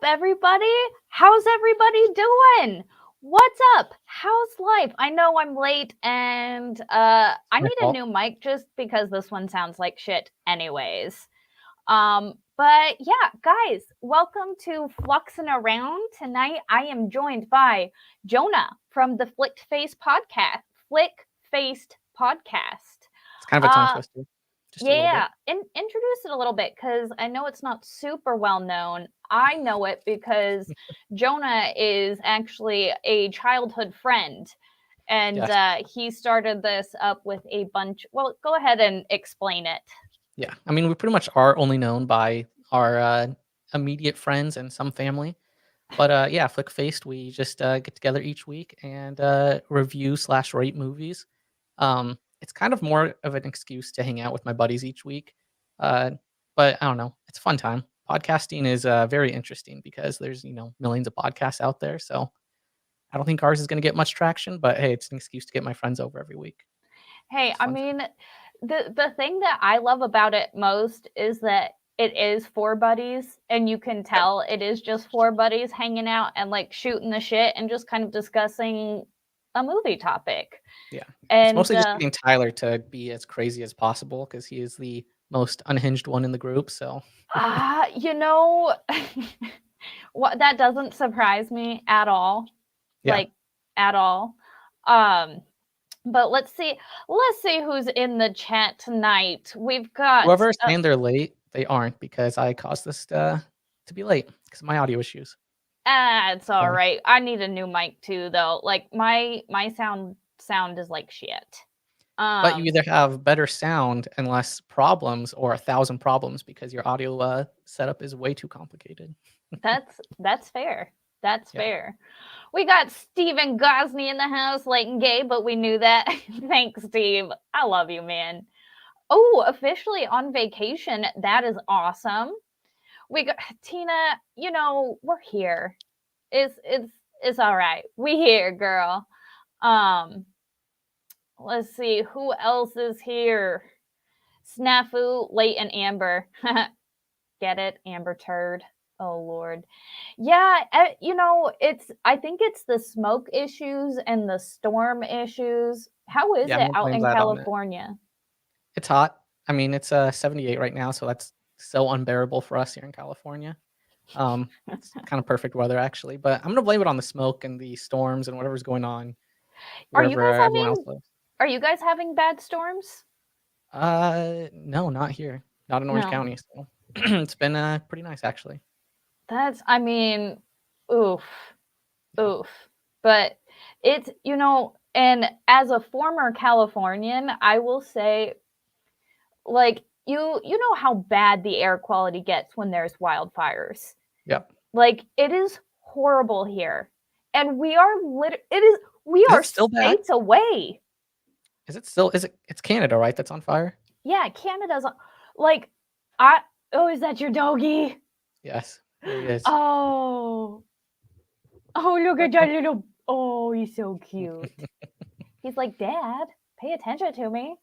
everybody? How's everybody doing? What's up? How's life? I know I'm late and I My need a fault. new mic just because this one sounds like shit anyways. But yeah, guys, welcome to Fluxxing Around. Tonight I am joined by Jonah from the Flick Faced Podcast. It's kind of a tongue Uh twister, just a little bit. yeah, introduce it a little bit because I know it's not super well known. I know it because Jonah is actually a childhood friend, and Yes. he started this up with a bunch. Well, go ahead and explain it. Yeah. I mean, we pretty much are only known by our immediate friends and some family. But yeah, Flick Faced, we just get together each week and review slash rate movies. It's kind of more of an excuse to hang out with my buddies each week. Uh, but I don't know. It's a fun time. Podcasting is very interesting because there's, millions of podcasts out there. So I don't think ours is going to get much traction, but hey, it's an excuse to get my friends over every week. Hey, It's I fun. mean, the thing that I love about it most is that it is four buddies, and you can Yep. tell it is just four buddies hanging out and like shooting the shit and just kind of discussing a movie topic. Yeah. It's And mostly just getting Tyler to be as crazy as possible because he is the most unhinged one in the group. So you know, what that doesn't surprise me at all, yeah, like at all. Um, but let's see who's in the chat tonight. We've got whoever is saying they're late, they aren't because I caused this to be late because of my audio issues. it's all So, right. I need a new mic too, though. Like my sound is like shit. but you Um, either have better sound and less problems, or 1,000 problems because your audio setup is way too complicated. that's fair. That's Yeah. fair. We got Steven Gosney in the house, late and gay, but we knew that. Thanks, Steve. I love you, man. Oh, officially on vacation. That is awesome. We got Tina. We're here. It's all right. We here, girl. Um, let's see who else is here. Snafu, late and Amber. Get it, Amber Turd. Oh Lord. Yeah, it's I think it's the smoke issues and the storm issues. How is Yeah, I'm it gonna out blame in that on it. California? It's hot. I mean, it's 78 right now, so that's so unbearable for us here in California. It's kind of perfect weather actually, but I'm gonna blame it on the smoke and the storms and whatever's going on Are you wherever guys everyone else having lives. are you guys having bad storms? No, not here. Not in Orange No. County. So it's been pretty nice actually. I mean, oof, Yeah. oof. But it's, and as a former Californian, I will say, like, you know how bad the air quality gets when there's wildfires. Yep. Like, it is horrible here. And we Is are it still bad? states away. It's Canada, right? That's on fire? Yeah, Canada's like I oh, is that your doggy? Yes. There he is. Oh. Oh, look But at that little. Oh, he's so cute. He's like, Dad, pay attention to me.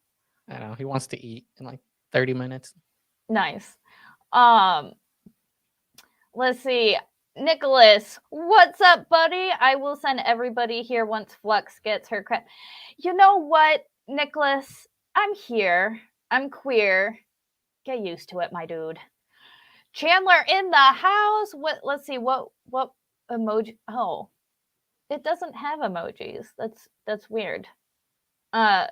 I know he wants to eat in like 30 minutes. Nice. Um, let's see. Nicholas, what's up, buddy? I will send everybody here once Flux gets her credit. You know what, Nicholas? I'm here. I'm queer. Get used to it, my dude. Chandler in the house. What? Let's see. What emoji? Oh, it doesn't have emojis. That's weird. Uh,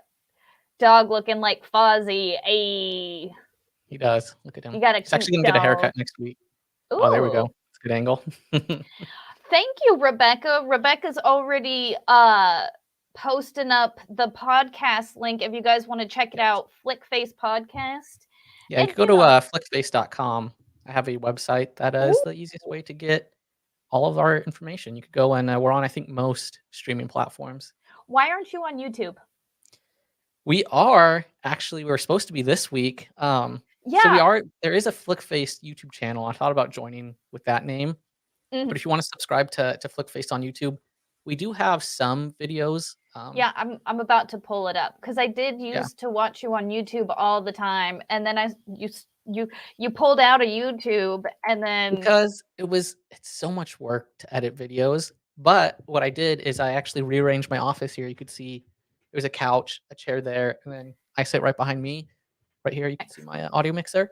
dog looking like Fozzie. A He does. Look at him. you got a He's actually cute gonna get a dog. haircut next week. Oh, there we go. Ooh. It's a good angle. Thank you, Rebecca. Rebecca's already posting up the podcast link if you guys want to check it Yes. out. Flickface Podcast. Yeah, you And could go to flickface.com. I have a website that is ooh, the easiest way to get all of our information. You could go and we're on, I think, most streaming platforms. why aren't you on YouTube? We are actually, we were supposed to be this week. So we Yeah. are, there is a Flickface YouTube channel. I thought about joining with that name, Mhm. but if you want to subscribe to Flickface on YouTube, We do have some videos. Yeah, I'm about to pull it up because I did Yeah, used to watch you on YouTube all the time, and then you pulled out of YouTube, and then because it's so much work to edit videos. But what I did is I actually rearranged my office here. You could see there's a couch, a chair there, and then I sit right behind me. Right here, you can see my audio mixer,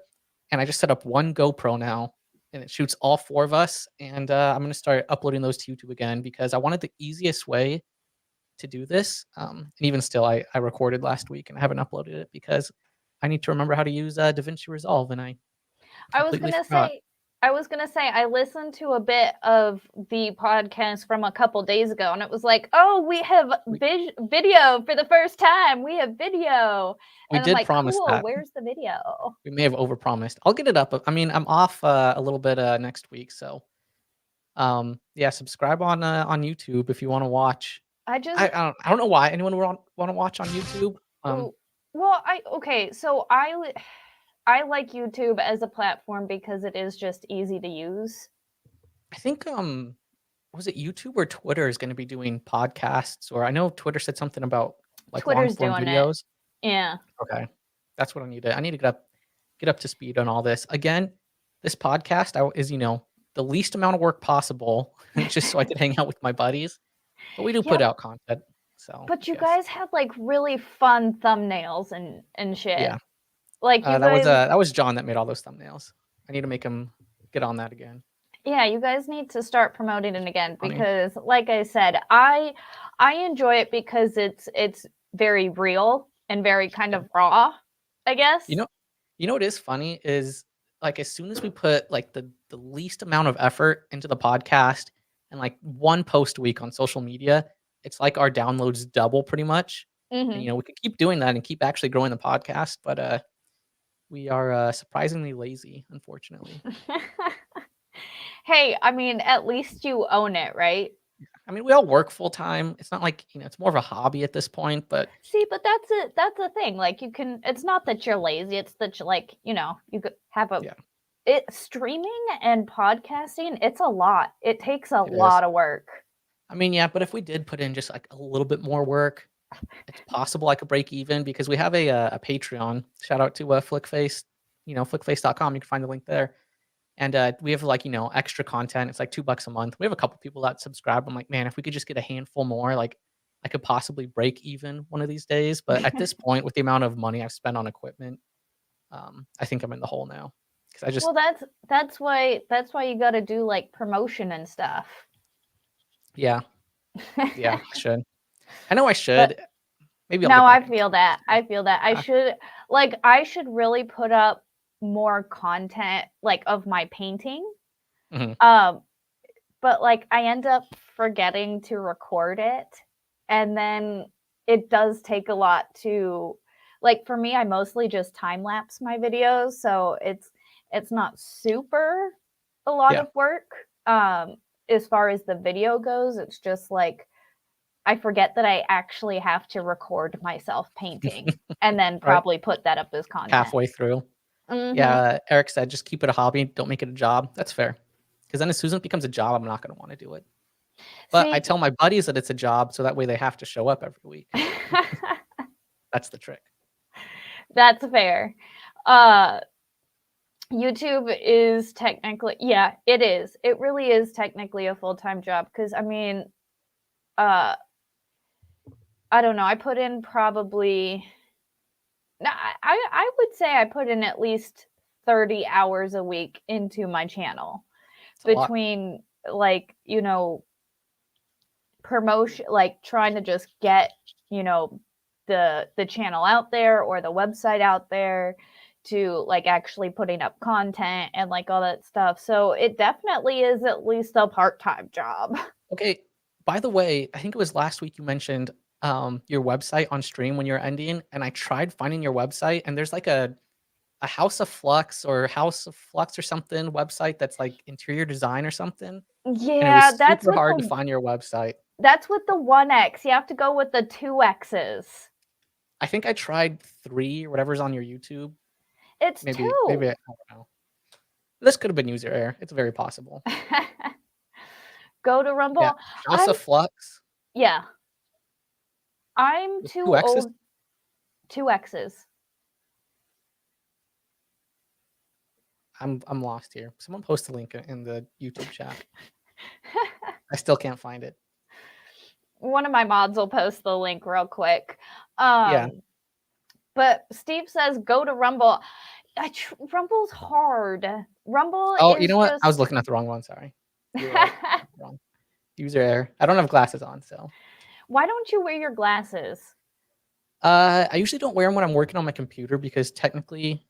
and I just set up one GoPro now, and it shoots all four of us. And I'm gonna start uploading those to YouTube again because I wanted the easiest way to do this. And even still, I recorded last week and I haven't uploaded it because I need to remember how to use DaVinci Resolve, and I I was completely gonna forgot. say I was gonna say I listened to a bit of the podcast from a couple days ago, and it was like, "Oh, we have We, video for the first time. We have video," we and I'm did like, promise "Cool. that. Where's the video?" We may have overpromised. I'll get it up. I mean, I'm off a little bit next week, so yeah, subscribe on YouTube if you want to watch. I just I don't know why anyone would want to watch on YouTube. Ooh, well, I okay. So I like YouTube as a platform because it is just easy to use. I think was it YouTube or Twitter is going to be doing podcasts, or I know Twitter said something about like long Twitter's form doing it. videos. Yeah. Okay, that's what I need to. I need to get up to speed on all this again. This podcast is the least amount of work possible, just so I could hang out with my buddies. But we do Yeah, put out content, so but you yes, guys have like really fun thumbnails and shit. yeah. Like you That was guys that was John that made all those thumbnails. I need to make him get on that again. Yeah, you guys need to start promoting it again Funny, because like I said, I enjoy it because it's very real and very kind yeah. of raw, I You guess. know, what is funny is like as soon as we put like the least amount of effort into the podcast and like one post a week on social media, it's like our downloads double pretty much. And Mhm. we could keep doing that and keep actually growing the podcast, but we are surprisingly lazy, unfortunately. Hey, I mean, at least you own it, right? I mean, we all work full time. It's not like, it's more of a hobby at this point, but See, but that's a thing. Like you can it's not that you're lazy, it's that you like, you could have a yeah, it streaming and podcasting, it's a lot. It takes a it is. lot of work. I mean, yeah, but if we did put in just like a little bit more work, it's possible I could break even because we have a Patreon. Shout out to Flickface, flickface.com. You can find the link there. And we have like, extra content. It's like $2 a month. We have a couple people that subscribe. I'm like, man, if we could just get a handful more, like I could possibly break even one of these days. But at this point, with the amount of money I've spent on equipment, I think I'm in the hole now. Because I just, Well, that's why you got to do like promotion and stuff. yeah, yeah, I should. I know I But should. Maybe I'll no, get I back into feel it. that. I feel that. Yeah. I should really put up more content like of my painting. Mhm. Um, but like I end up forgetting to record it, and then it does take a lot to like for me I mostly just time lapse my videos, so it's not super a lot Yeah. of work. As far as the video goes, it's just like I forget that I actually have to record myself painting and then Right. probably put that up as content. Halfway through. Mhm. Yeah. Eric said, just keep it a hobby. Don't make it a job. That's fair. Because then as soon as it becomes a job, I'm not going to want to do it. But I See, tell my buddies that it's a job, so that way they have to show up every week. That's the trick. that's fair. Yeah. Uh, YouTube is technically, yeah, it is. It really is technically a full-time job because I mean, uh, I don't know. I put in probably, no, I would say I put in at least 30 hours a week into my channel It's a lot. between like, promotion, like trying to just get, you know, the channel out there or the website out there to like actually putting up content and like all that stuff. So it definitely is at least a part-time job. Okay. By the way, I think it was last week you mentioned your website on stream when you're ending, and I tried finding your website, and there's like a House of Flux or House of Flux or something website that's like interior design or something, and it was Yeah, super hard to find your website. that's with the 1X. You have to go with the 2X's. I think I tried 3 or whatever's on your YouTube. It's Maybe 2. I don't know. This could have been user error. It's very possible. Go to Yeah, Rumble. House I'm of Flux. Yeah. I'm With too two X's? old. Two X's. I'm lost here. Someone post a link in the YouTube chat. I still can't find it. One of my mods will post the link real quick. Yeah. But Steve says go to Rumble. Rumble's hard. Rumble Oh, you is know what? I was just. looking at the wrong one, sorry. You're right. Wrong. User error. I don't have glasses on, so. Why don't you wear your glasses? I usually don't wear them when I'm working on my computer because technically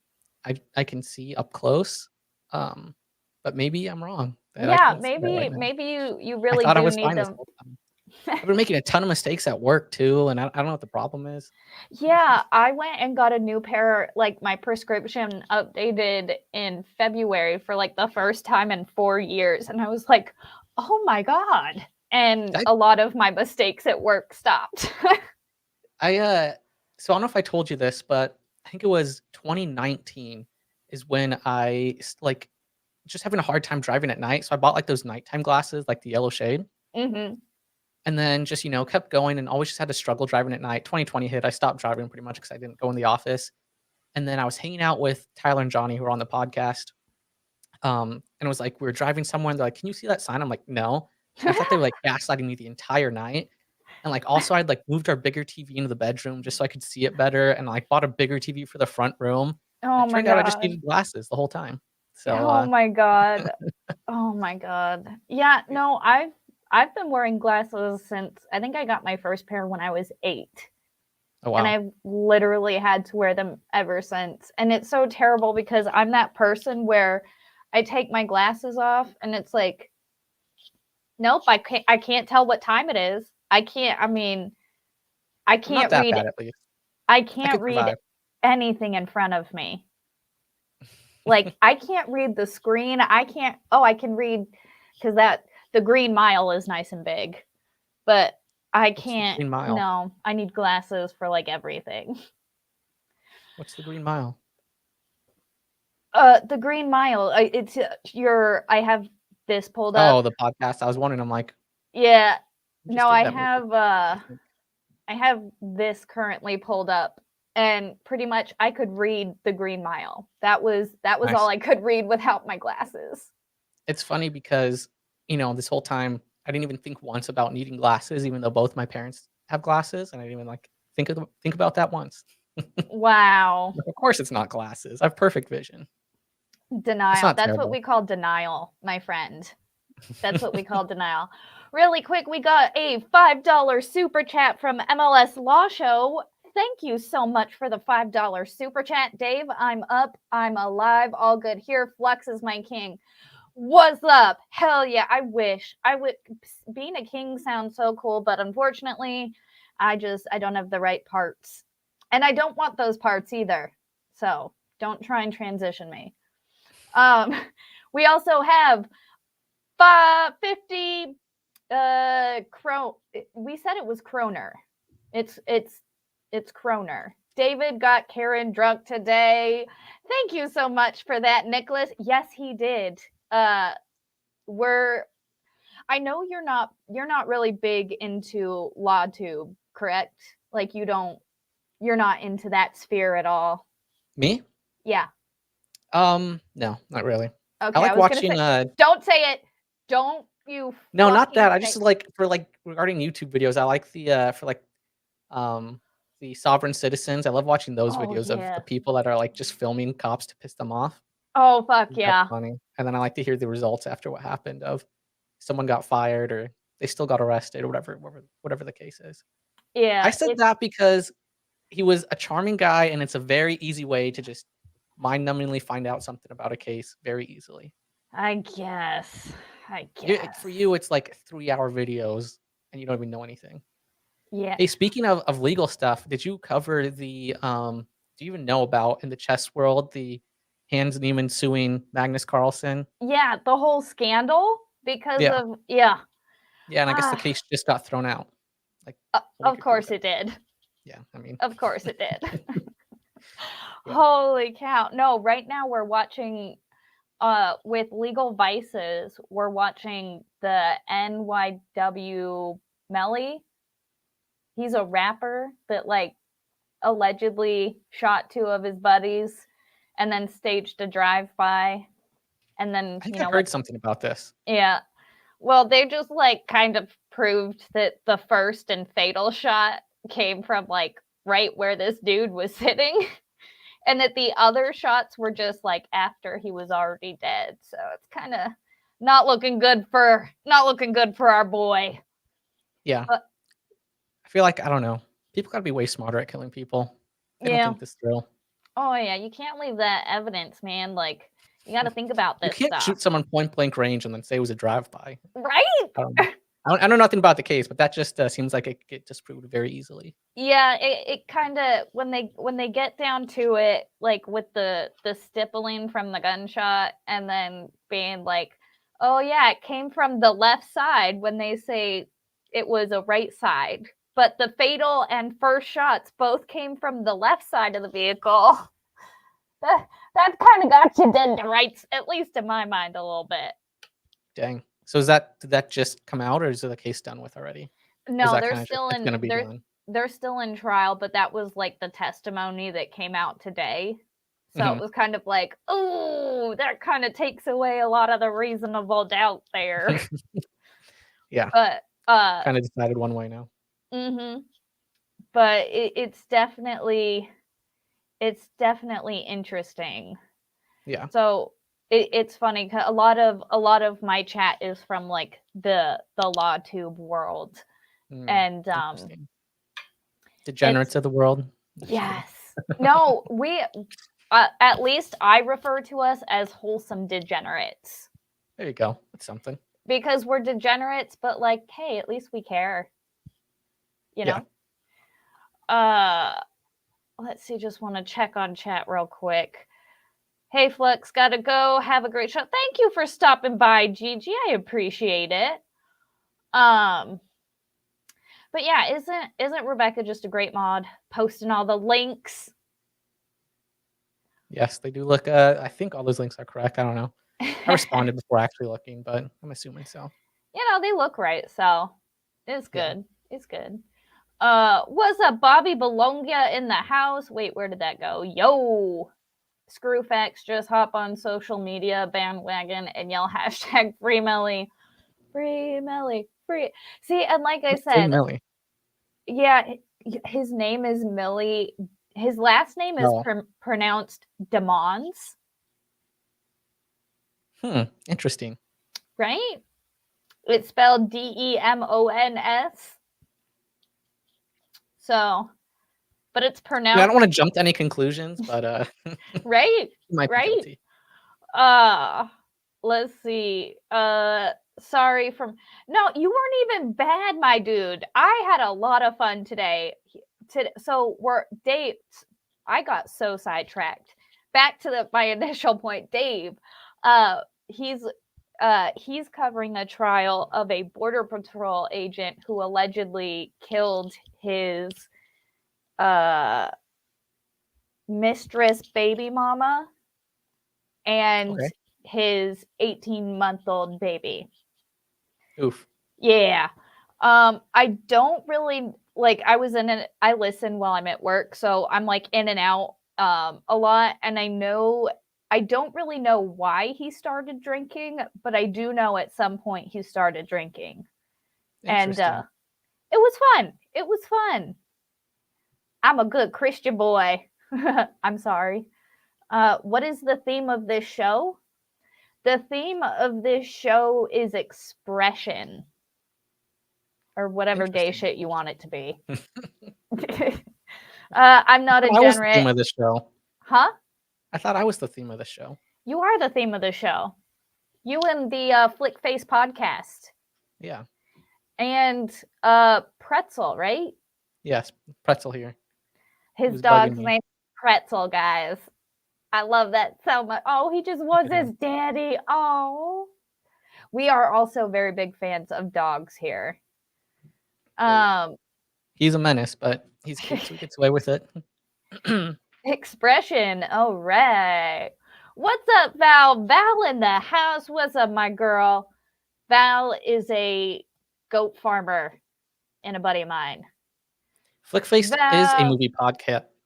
I can see up close. But maybe I'm wrong that I Yeah, can't see that right maybe now. you I really thought I do was need fine this them. whole time. I've been making a ton of mistakes at work too, and I don't know what the problem is. Yeah, I went and got a new pair, like my prescription updated in February for like the first time in 4 years. And I was like, oh my God. And I a lot of my mistakes at work stopped. so I don't know if I told you this, but I think it was 2019 is when like just having a hard time driving at night. So I bought like those nighttime glasses, like the yellow shade. hmm And then just, kept going and always just had to struggle driving at night. 2020 hit. I stopped driving pretty much because I didn't go in the office. And then I was hanging out with Tyler and Johnny, who were on the podcast. And it was like we were driving somewhere and they're like, "Can you see that sign?" I'm like, "No." And I thought they were like gaslighting me the entire night. And like also I'd like moved our bigger TV into the bedroom just so I could see it better and like bought a bigger TV for the front room. And Oh it my turned out I just God. needed glasses the whole time. So Oh my God. Oh my God. Yeah, no, I've been wearing glasses since I think I got my first pair when I was 8. oh And wow. I've literally had to wear them ever since. And it's so terrible because I'm that person where I take my glasses off and it's like, nope, I can't tell what time it is. I mean, I I'm not can't that read bad at least. I I can't could read survive. anything in front of me. Like I can't read the screen. I can read because that the Green Mile is nice and big. But I What's the can't Green Mile? no, I need glasses for like everything. What's the Green Mile? The Green Mile. It's your. I have this pulled up. Oh, the podcast. I was wondering, I'm like, Yeah. who No, just did that movie? I think. I have this currently pulled up, and pretty much I could read the Green Mile. That was all Nice. I could read without my glasses. It's funny because, this whole time I didn't even think once about needing glasses, even though both my parents have glasses, and I didn't even like think about that once. Wow. Like, of course, it's not glasses. I have perfect vision. It's Denial. not That's what terrible. we call denial, my friend. That's what we call denial. Really quick, we got a $5 super chat from MLS Law Show. Thank you so much for the $5 super chat, Dave. I'm up, I'm alive, all good here. Flux is my king. What's up? Hell yeah, I wish. I would being a king sounds so cool, but unfortunately, I don't have the right parts. And I don't want those parts either. So, don't try and transition me. Um we also have 50 we said it was kroner. It's kroner. David got Karen drunk today. Thank you so much for that, Nicholas. Yes, he did. We're I know you're not really big into LawTube, correct? Like you're not into that sphere at all. Me? Yeah. No, not really. I Okay, I like was gonna watching. say don't say it. Don't you No, not fucking that. I say just like for like regarding YouTube videos. I like for like um the sovereign citizens. I love watching those Oh videos of the yeah. people that are like just filming cops to piss them off. Oh fuck I think that's yeah. funny. And then I like to hear the results after what happened of someone got fired or they still got arrested or whatever the case is. I Yeah, said it's that because he was a charming guy and it's a very easy way to just mind-numbingly find out something about a case very easily. I guess. I For guess. you, it's like 3-hour videos and you don't even know anything. Yeah. Hey, speaking of legal stuff, did you cover do you even know about in the chess world the Hans Niemann suing Magnus Carlsen? Yeah, the whole scandal because Yeah. of yeah. Yeah, and I guess the Ah, case just got thrown out like a week of or 2 course ago. it did. Yeah, I mean, Of course it did. yeah. Holy cow. No, right now we're watching with Legal Vices, we're watching the NYW Melly. he's a rapper that like allegedly shot 2 of his buddies and then staged a drive-by. And then, I think you I've know, heard like, something about this. yeah. Well, they just like kind of proved that the first and fatal shot came from like right where this dude was sitting, and that the other shots were just like after he was already dead. So it's kind of not looking good for our boy. Yeah. But I feel like, I don't know. People gotta be way smarter at killing people. They don't yeah. think this through. Oh yeah, you can't leave that evidence, man. Like you got to think about You this can't stuff. shoot someone point blank range and then say it was a drive-by. Right? I don't know. I know nothing about the case, but that just seems like it could get disproved very easily. Yeah, it kind of when they get down to it, like with the stippling from the gunshot, and then being like, oh yeah, it came from the left side, when they say it was a right side, but the fatal and first shots both came from the left side of the vehicle. That kind of got you dead to rights, at least in my mind, a little bit. Dang. So did that just come out, or is the case done with already? Or is No, that they're kind of just still it's in gonna be done? they're still in trial, but that was like the testimony that came out today. So it Mhm. was kind of like, oh, that kind of takes away a lot of the reasonable doubt there. Yeah. But Kinda decided one way now. mhm. But it's definitely interesting. Yeah. So it's funny, 'cause a lot of my chat is from like the law tube world, and Interesting. it's Degenerates of the world. Just kidding. yes. No, we at least I refer to us as wholesome degenerates, There you go. That's something. because we're degenerates, but like, hey, at least we care, you Yeah. know? Let's see, just want to check on chat real quick. Hey Flux, gotta go. Have a great show. Thank you for stopping by, Gigi. I appreciate it. But yeah, isn't Rebecca just a great mod? Posting all the links. Yes, they do look, I think all those links are correct. I don't know. I responded before actually looking, but I'm assuming so. You know, they look right, so it's Yeah. good. It's good. What's up, Bobby Bologna in the house? Wait, where did that go? Yo, Screwfax, just hop on social media bandwagon and yell hashtag free Melly. Free Melly. Free. See, and like I Free said, Millie. yeah, his name is Millie. His last name is Oh. pronounced Demons, Interesting. right? It's spelled Demons. So, but it's Yeah, I pronounced don't wanna jump to any conclusions, but, right, he might be right. guilty. Let's see. Sorry from no, you weren't even bad, my dude. I had a lot of fun today. So we're Dave. I got so sidetracked. Back to my initial point, Dave. He's covering a trial of a border patrol agent who allegedly killed his mistress baby mama and Okay. his 18-month-old baby. Oof. Yeah. I don't really like I listen while I'm at work, so I'm like in and out a lot, and I don't really know why he started drinking, but I do know at some point he started drinking. And Interesting. it was fun. It was fun. I'm a good Christian boy. I'm sorry. What is the theme of this show? The theme of this show is expression, or whatever gay Interesting. shit you want it to be. I'm not a I was the theme degenerate. of the show. Huh? I thought I was the theme of the show. You are the theme of the show. You and the Flick Face podcast. Yeah. And Pretzel, right? Yes. Pretzel here. His was dog's bugging me. name is Pretzel, guys. I love that so much. Oh, he just wants Yeah. his daddy. Oh. We are also very big fans of dogs here. He's a menace, but he's cute, so he gets away with it. Expression. All right. What's up, Val? Val in the house. What's up, my girl? Val is a goat farmer and a buddy of mine. Flickfaced is a Val, movie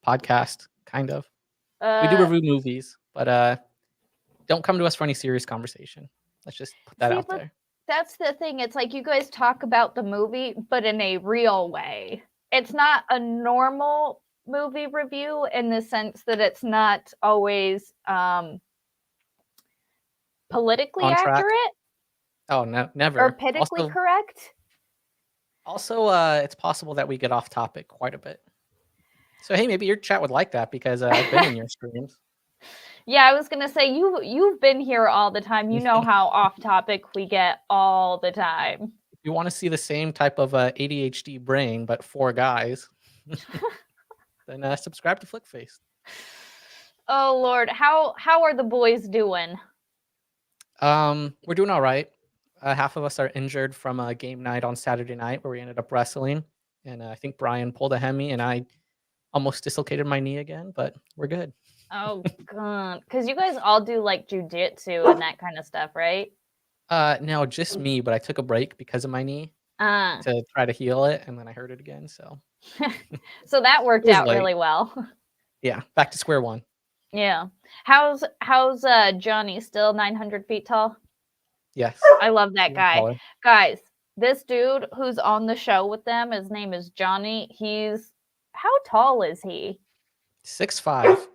podcast, kind of. We do uh, review movies, but don't come to us for any serious conversation. Let's just put that see, out but there. that's the thing. It's like you guys talk about the movie, but in a real way. It's not a normal movie review in the sense that it's not always politically On track? accurate Oh, no, or never. politically correct. Also, it's possible that we get off topic quite a bit. So hey, maybe your chat would like that because I've been in your streams. Yeah, I was gonna say you've been here all the time. You know how off topic we get all the time. If you want to see the same type of ADHD brain, but for guys, then subscribe to Flickface. Oh Lord, how are the boys doing? We're doing all right. Half of us are injured from a game night on Saturday night where we ended up wrestling, and I think Brian pulled a hemi, and I almost dislocated my knee again, but we're good. Oh god, because you guys all do like jujitsu and that kind of stuff, right? No, just me, but I took a break because of my knee Uh, to try to heal it, and then I hurt it again. So so that it worked was out late. really well. Yeah, back to square one. Yeah. How's Johnny still 900 feet tall? Yes. I love that Even guy. taller. Guys, this dude who's on the show with them, his name is Johnny. He's how tall is he? 6'5".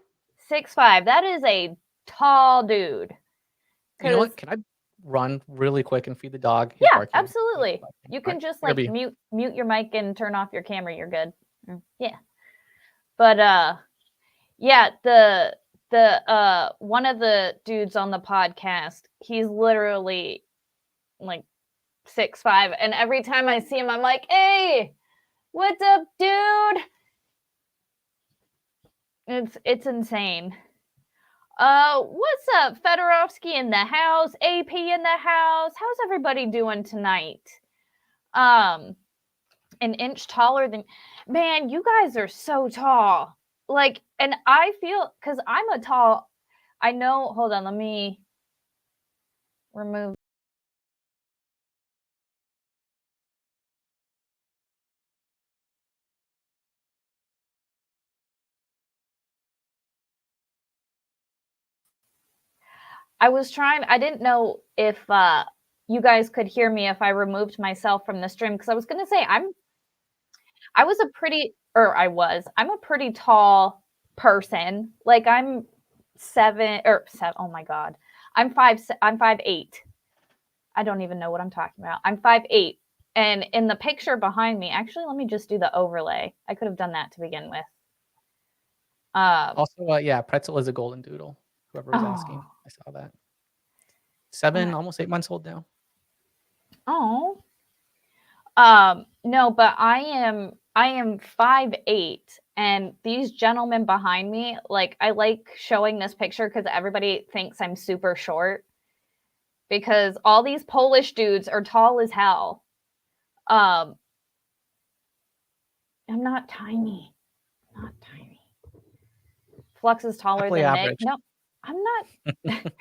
6'5". That is a tall dude. You know Cause what? Can I run really quick and feed the dog? He's yeah, barking. absolutely. You can Alright, just like BRB. mute your mic and turn off your camera. You're good. Yeah. But yeah, the one of the dudes on the podcast, he's literally like 6'5", and every time I see him, I'm like, "Hey, what's up, dude?" It's insane. What's up, Fedorovsky in the house, AP in the house? How's everybody doing tonight? An inch taller than man, you guys are so tall. Like, and I feel because I'm a tall. I know. Hold on, let me remove. I was trying. I didn't know if you guys could hear me if I removed myself from the stream because I was gonna say I was a pretty or I was I'm a pretty tall person. Like I'm 7. Oh my god, I'm 5'8". I don't even know what I'm talking about. I'm 5'8". And in the picture behind me, actually, let me just do the overlay. I could have done that to begin with. Also, yeah, Pretzel is a golden doodle. Whoever was asking, Oh, I saw that. 7, almost 8 months old now. oh. No, but I am 5'8", and these gentlemen behind me, like I like showing this picture because everybody thinks I'm super short because all these Polish dudes are tall as hell. Um, I'm not tiny. Not tiny. Flux is taller Definitely than Nick. average. No, I'm not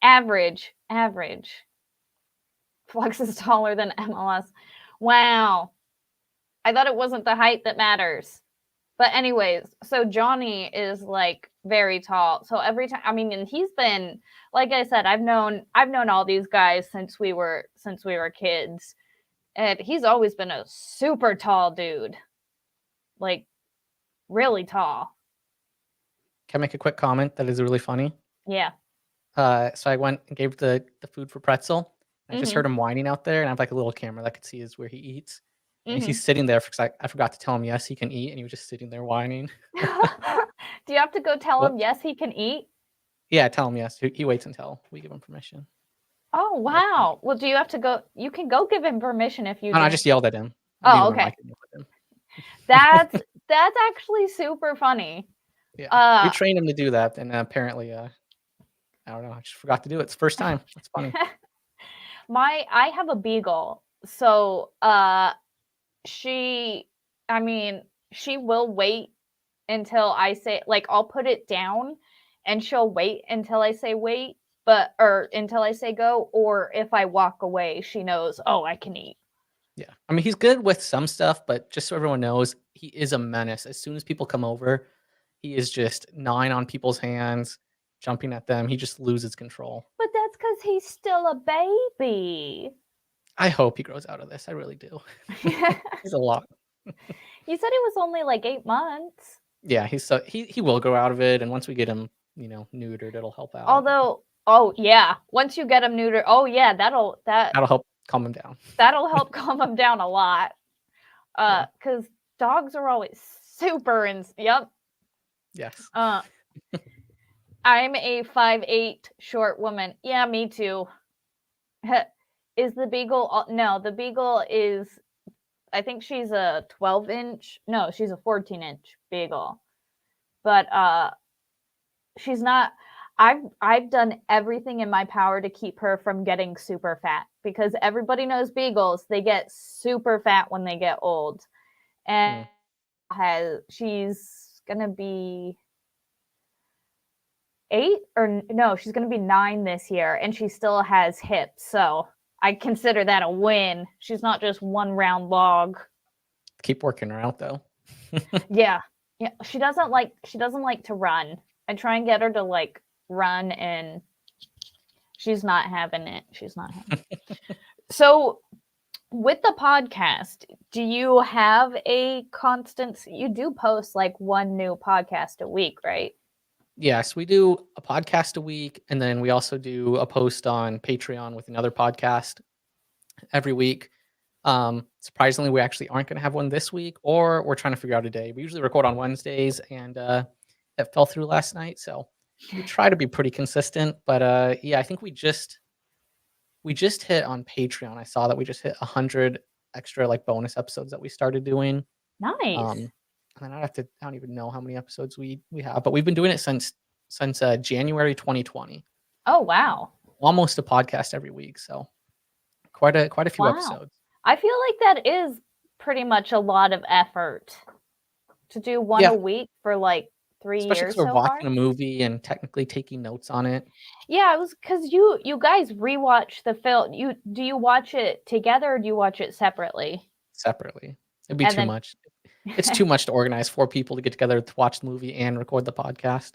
average. Average. Flux is taller than MLS. Wow. I thought it wasn't the height that matters. But anyways, so Johnny is like very tall. So every time I mean, and he's been like I said, I've known all these guys since we were kids. And he's always been a super tall dude. Like really tall. Can I make a quick comment that is really funny? Yeah. So I went and gave the food for Pretzel. I just heard Mhm. him whining out there, and I have like a little camera that could see is where he eats. And Mhm. he's sitting there because I forgot to tell him yes he can eat, and he was just sitting there whining. Do you have to go tell him Whoops. yes he can eat? Yeah, tell him yes. He waits until we give him permission. Oh That's funny. wow. Well, do you have to go? You can go give him permission if you No, I don't. just yelled at him. Oh, Neither one of my okay. kids yelled at him. That's actually super funny. Yeah, we Uh, trained him to do that, and apparently, I don't know, I just forgot to do it. It's the first time. That's funny. I have a beagle, so she, I mean, she will wait until I say like I'll put it down, and she'll wait until I say wait, but or until I say go, or if I walk away, she knows. Oh, I can eat. Yeah, I mean, he's good with some stuff, but just so everyone knows, he is a menace. As soon as people come over, he is just gnawing on people's hands, jumping at them. He just loses control. But that's because he's still a baby. I hope he grows out of this. I really do. He's a lot. You said he was only like 8 months. Yeah, he will grow out of it, and once we get him, neutered, it'll help out. Although, oh yeah, once you get him neutered, oh yeah, that'll help calm him down. That'll help calm him down a lot. Because dogs are always super yep. Yes. I'm a 5'8" short woman. Yeah, me too. Is the beagle? No, the beagle is. I think she's a 12-inch. No, she's a 14-inch beagle. But she's not. I've done everything in my power to keep her from getting super fat, because everybody knows beagles, they get super fat when they get old. And she's gonna be 8 or no, she's gonna be 9 this year, and she still has hips, so I consider that a win. She's not just one round log. Keep working her out though. Yeah. She doesn't like to run. I try and get her to like run, and she's not having it. So with the podcast, do you have a constant? You do post like one new podcast a week, right? Yes, we do a podcast a week, and then we also do a post on Patreon with another podcast every week. Surprisingly, we actually aren't going to have one this week, or we're trying to figure out a day. We usually record on Wednesdays, and that fell through last night, so we try to be pretty consistent. But yeah, I think we just hit on Patreon. I saw that we just hit 100 extra like bonus episodes that we started doing. Nice. And I don't even know how many episodes we have, but we've been doing it since January 2020. Oh wow! Almost a podcast every week, so quite a few episodes. I feel like that is pretty much a lot of effort to do one a week for like 3 years. Especially because we're watching a movie and technically taking notes on it. Yeah, it was because you guys rewatch the film. Do you watch it together, or do you watch it separately? Separately. It'd be too much. It's too much to organize 4 people to get together to watch the movie and record the podcast.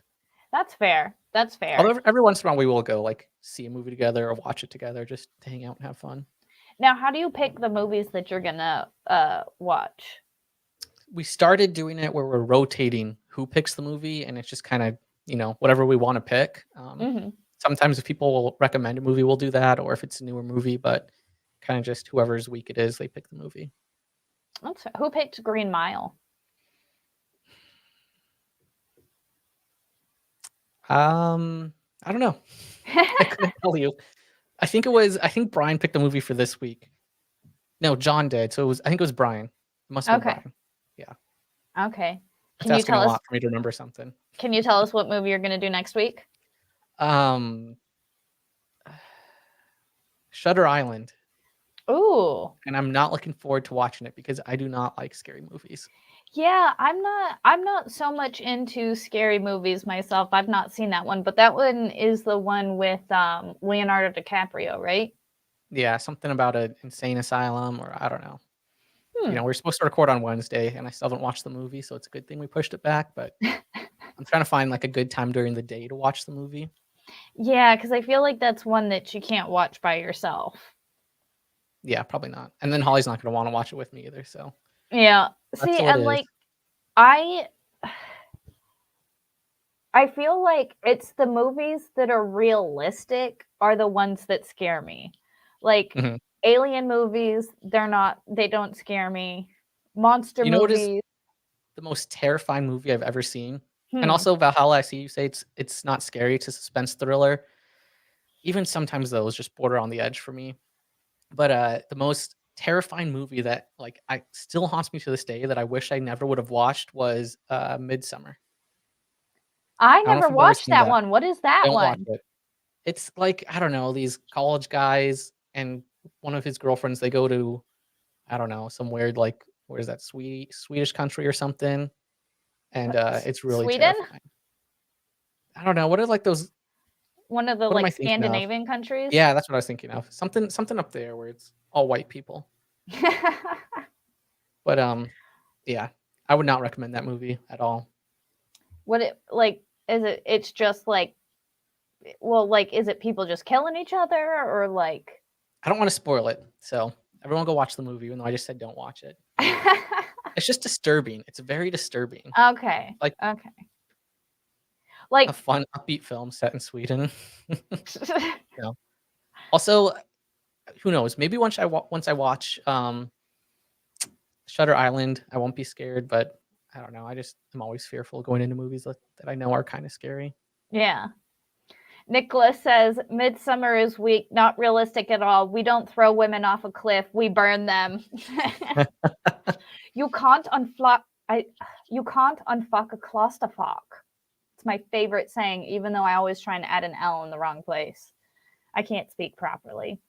That's fair. Although every once in a while we will go like see a movie together or watch it together just to hang out and have fun. Now, how do you pick the movies that you're gonna watch? We started doing it where we're rotating who picks the movie, and it's just kind of, whatever we want to pick. Sometimes if people will recommend a movie, we'll do that, or if it's a newer movie, but kind of just whoever's week it is, they pick the movie. Who picked Green Mile? I don't know. I couldn't tell you. I think Brian picked the movie for this week. No, John did. So I think it was Brian. It must have been Brian. Yeah. Okay. Can you tell us? A lot for me to remember something. Can you tell us what movie you're going to do next week? Shutter Island. Ooh. And I'm not looking forward to watching it because I do not like scary movies. Yeah, I'm not so much into scary movies myself. I've not seen that one, but that one is the one with Leonardo DiCaprio, right? Yeah, something about an insane asylum, or I don't know. We're supposed to record on Wednesday, and I still haven't watched the movie, so it's a good thing we pushed it back. But I'm trying to find like a good time during the day to watch the movie. Yeah, because I feel like that's one that you can't watch by yourself. Yeah, probably not. And then Holly's not going to want to watch it with me either. So yeah, see, and like I feel like it's the movies that are realistic are the ones that scare me. Like alien movies, they don't scare me. Monster movies. What is the most terrifying movie I've ever seen? And also Valhalla, I see you say it's not scary, it's a suspense thriller. Even sometimes those just border on the edge for me. But the most terrifying movie that like I still haunts me to this day that I wish I never would have watched was Midsummer. I never watched that one. What is that one? Watch it. It's like, I don't know, these college guys and one of his girlfriends, they go to, I don't know, some weird like, where is that, Swedish country or something, and it's really Sweden. Terrifying. I don't know, what are like those, one of the like Scandinavian countries? Yeah, that's what I was thinking of. Something up there where it's all white people. But yeah, I would not recommend that movie at all. What it like? Is it? It's just like, well, like, is it people just killing each other or like? I don't want to spoil it, so everyone go watch the movie. Even though I just said don't watch it. It's just disturbing. It's very disturbing. Okay. Like Okay. a Like, fun, upbeat film set in Sweden. No. Also, who knows? Maybe once I watch Shutter Island, I won't be scared. But I don't know. I'm always fearful going into movies that I know are kind of scary. yeah. Nicholas says Midsummer is weak, not realistic at all. We don't throw women off a cliff; we burn them. You can't unfuck. You can't unfuck a clusterfuck. It's my favorite saying, even though I always try and add an L in the wrong place. I can't speak properly.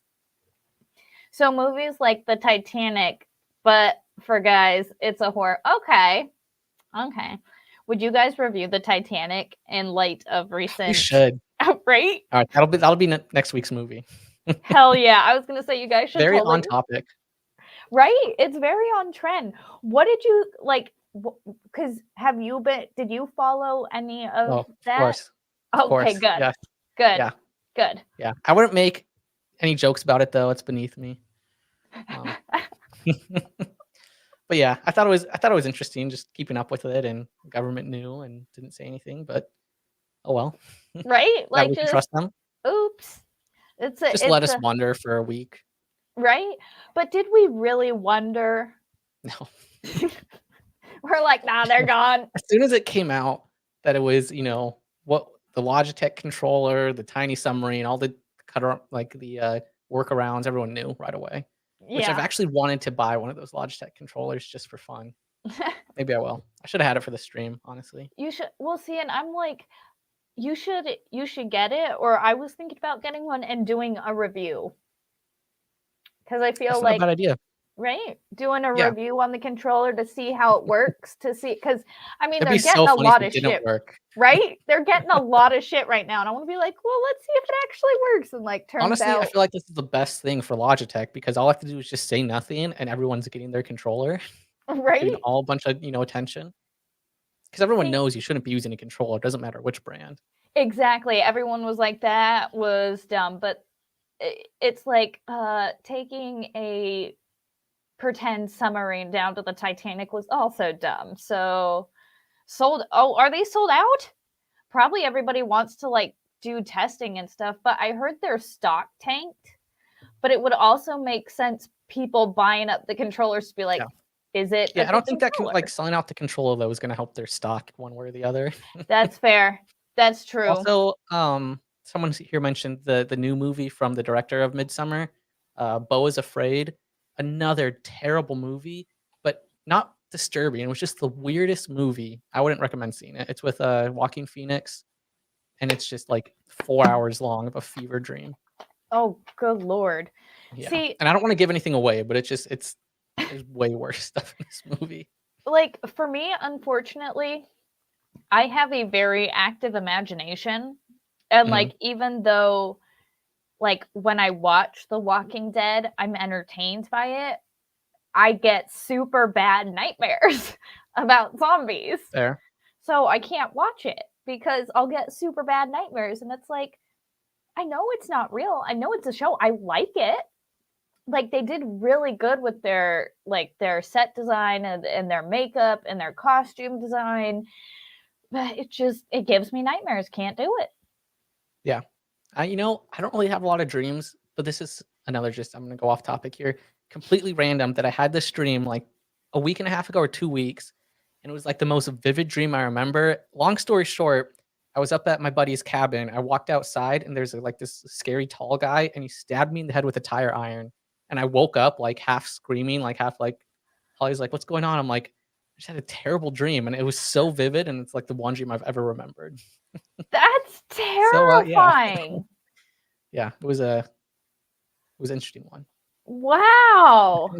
So movies like the Titanic, but for guys, it's a horror. Okay. Okay. Would you guys review the Titanic in light of We recent should. right? All right, that'll be next week's movie. Hell yeah. I was gonna say you guys should Very totally on topic. right. It's very on trend. What did you like? Because did you follow any Oh, of of that? course, of Okay, course. good. Yes, Good. yeah, Good. yeah. I wouldn't make any jokes about it though. It's beneath me. Um, but yeah, I thought it was interesting just keeping up with it, and the government knew and didn't say anything. But oh well. Right? That Like we can just trust them. oops. Just let It's us a wonder for a week. right? But did we really wonder? No. We're like, nah, they're gone. As soon as it came out that it was, what the Logitech controller, the tiny submarine, all the workarounds, everyone knew right away. Which I've Yeah. actually wanted to buy one of those Logitech controllers just for fun. Maybe I will. I should have had it for the stream, honestly. You should we'll see, and I'm like, you should get it, or I was thinking about getting one and doing a review. Because I feel That's not a like bad idea. right? Doing a Yeah. review on the controller to see how it works, to see because I mean It'd be they're so getting a funny if lot it of didn't shit, work. right? They're getting a lot of shit right now, and I want to be like, well, let's see if it actually works. And like turns Honestly, I out, feel like this is the best thing for Logitech because all I have to do is just say nothing and everyone's getting their controller, getting right? all a bunch of, attention. Because everyone See, knows you shouldn't be using a controller. It doesn't matter which brand. exactly. Everyone was like, that was dumb, but it's like taking a pretend submarine down to the Titanic was also dumb. So sold. Oh, are they sold out? Probably everybody wants to like do testing and stuff, but I heard their stock tanked. But it would also make sense people buying up the controllers to be like, Yeah. is it a Yeah, I good don't think that can controller? selling out the controller though is gonna help their stock one way or the other. That's fair. That's true. Also, someone here mentioned the new movie from the director of Midsummer, Beau is Afraid. Another terrible movie, but not disturbing. It was just the weirdest movie. I wouldn't recommend seeing it. It's with Joaquin Phoenix, and it's just like 4 hours long of a fever dream. Oh, good lord. Yeah, See, and I don't want to give anything away, but there's way worse stuff in this movie. like for me, unfortunately, I have a very active imagination. And Mhm. like even though like when I watch The Walking Dead, I'm entertained by it, I get super bad nightmares about zombies. Fair. So I can't watch it because I'll get super bad nightmares. And it's like, I know it's not real. I know it's a show. I like it. Like they did really good with their set design and their makeup and their costume design. But it gives me nightmares. Can't do it. Yeah. I don't really have a lot of dreams, but this is another I'm gonna go off topic here. Completely random that I had this dream like a week and a half ago or 2 weeks, and it was like the most vivid dream I remember. Long story short, I was up at my buddy's cabin. I walked outside and there's like this scary tall guy, and he stabbed me in the head with a tire iron. And I woke up like half screaming, like half like Holly's like, "What's going on?" I'm like, I just had a terrible dream, and it was so vivid, and it's like the one dream I've ever remembered. That's So yeah, terrifying. yeah, it was an interesting one. Wow.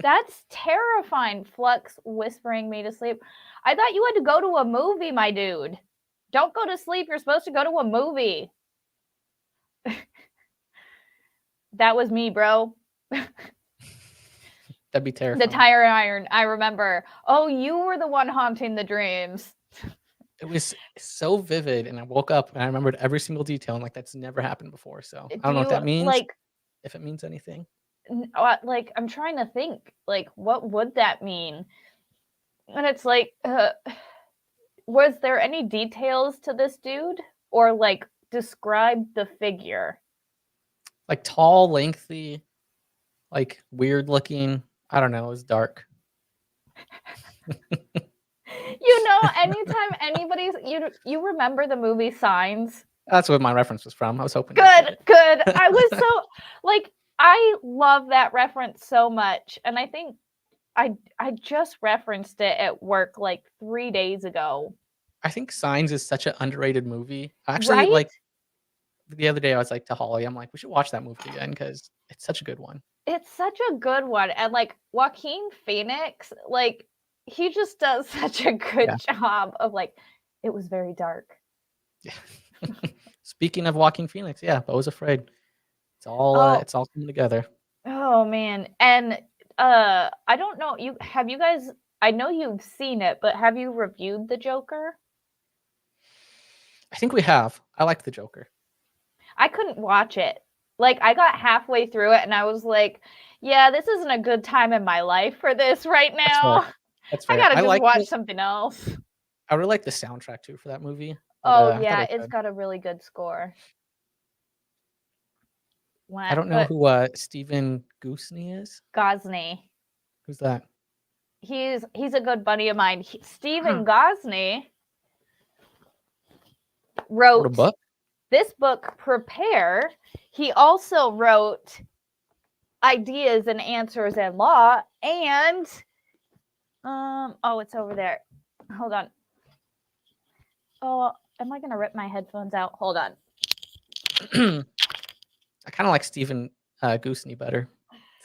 That's terrifying. Flux whispering me to sleep. I thought you had to go to a movie, my dude. Don't go to sleep. You're supposed to go to a movie. That was me, bro. That'd be The terrifying. tire iron. I remember. Oh, you were the one haunting the dreams. It was so vivid, and I woke up and I remembered every single detail, and like that's never happened before. So I Do don't know what you that means, like if it means anything. like I'm trying to think like what would that mean? And it's like was there any details to this dude or like describe the figure? Like tall, lengthy, like weird looking. I don't know. It was dark. Anytime anybody's you remember the movie Signs? That's what my reference was from. I was hoping you'd get Good, it. good. I was so like I love that reference so much, and I think I just referenced it at work like 3 days ago. I think Signs is such an underrated movie. Actually, Right? like the other day, I was like to Holly, I'm like, we should watch that movie again because it's such a good one. It's such a good one, and like Joaquin Phoenix, like he just does such a good Yeah. job of like it was very dark. Yeah. Speaking of Joaquin Phoenix, yeah, Bo was Afraid. Oh, It's all coming together. oh man. And I don't know, you guys I know you've seen it, but have you reviewed The Joker? I think we have. I liked the Joker. I couldn't watch it. Like I got halfway through it and I was like, yeah, this isn't a good time in my life for this right That's fair. now. That's I fair. gotta I just like watch this. something else. I really like the soundtrack too for that movie. But Oh I thought yeah, it was it's good. got a really good score. I don't know But who Stephen Goosney is. Gosney, Who's that? he's a good buddy of mine. Stephen Gosney Wrote a wrote book. this book, Prepare. He also wrote Ideas and Answers in Law, and oh, it's over there. Hold on. Oh, am I gonna rip my headphones out? Hold on. I kind of like Stephen Goosney better.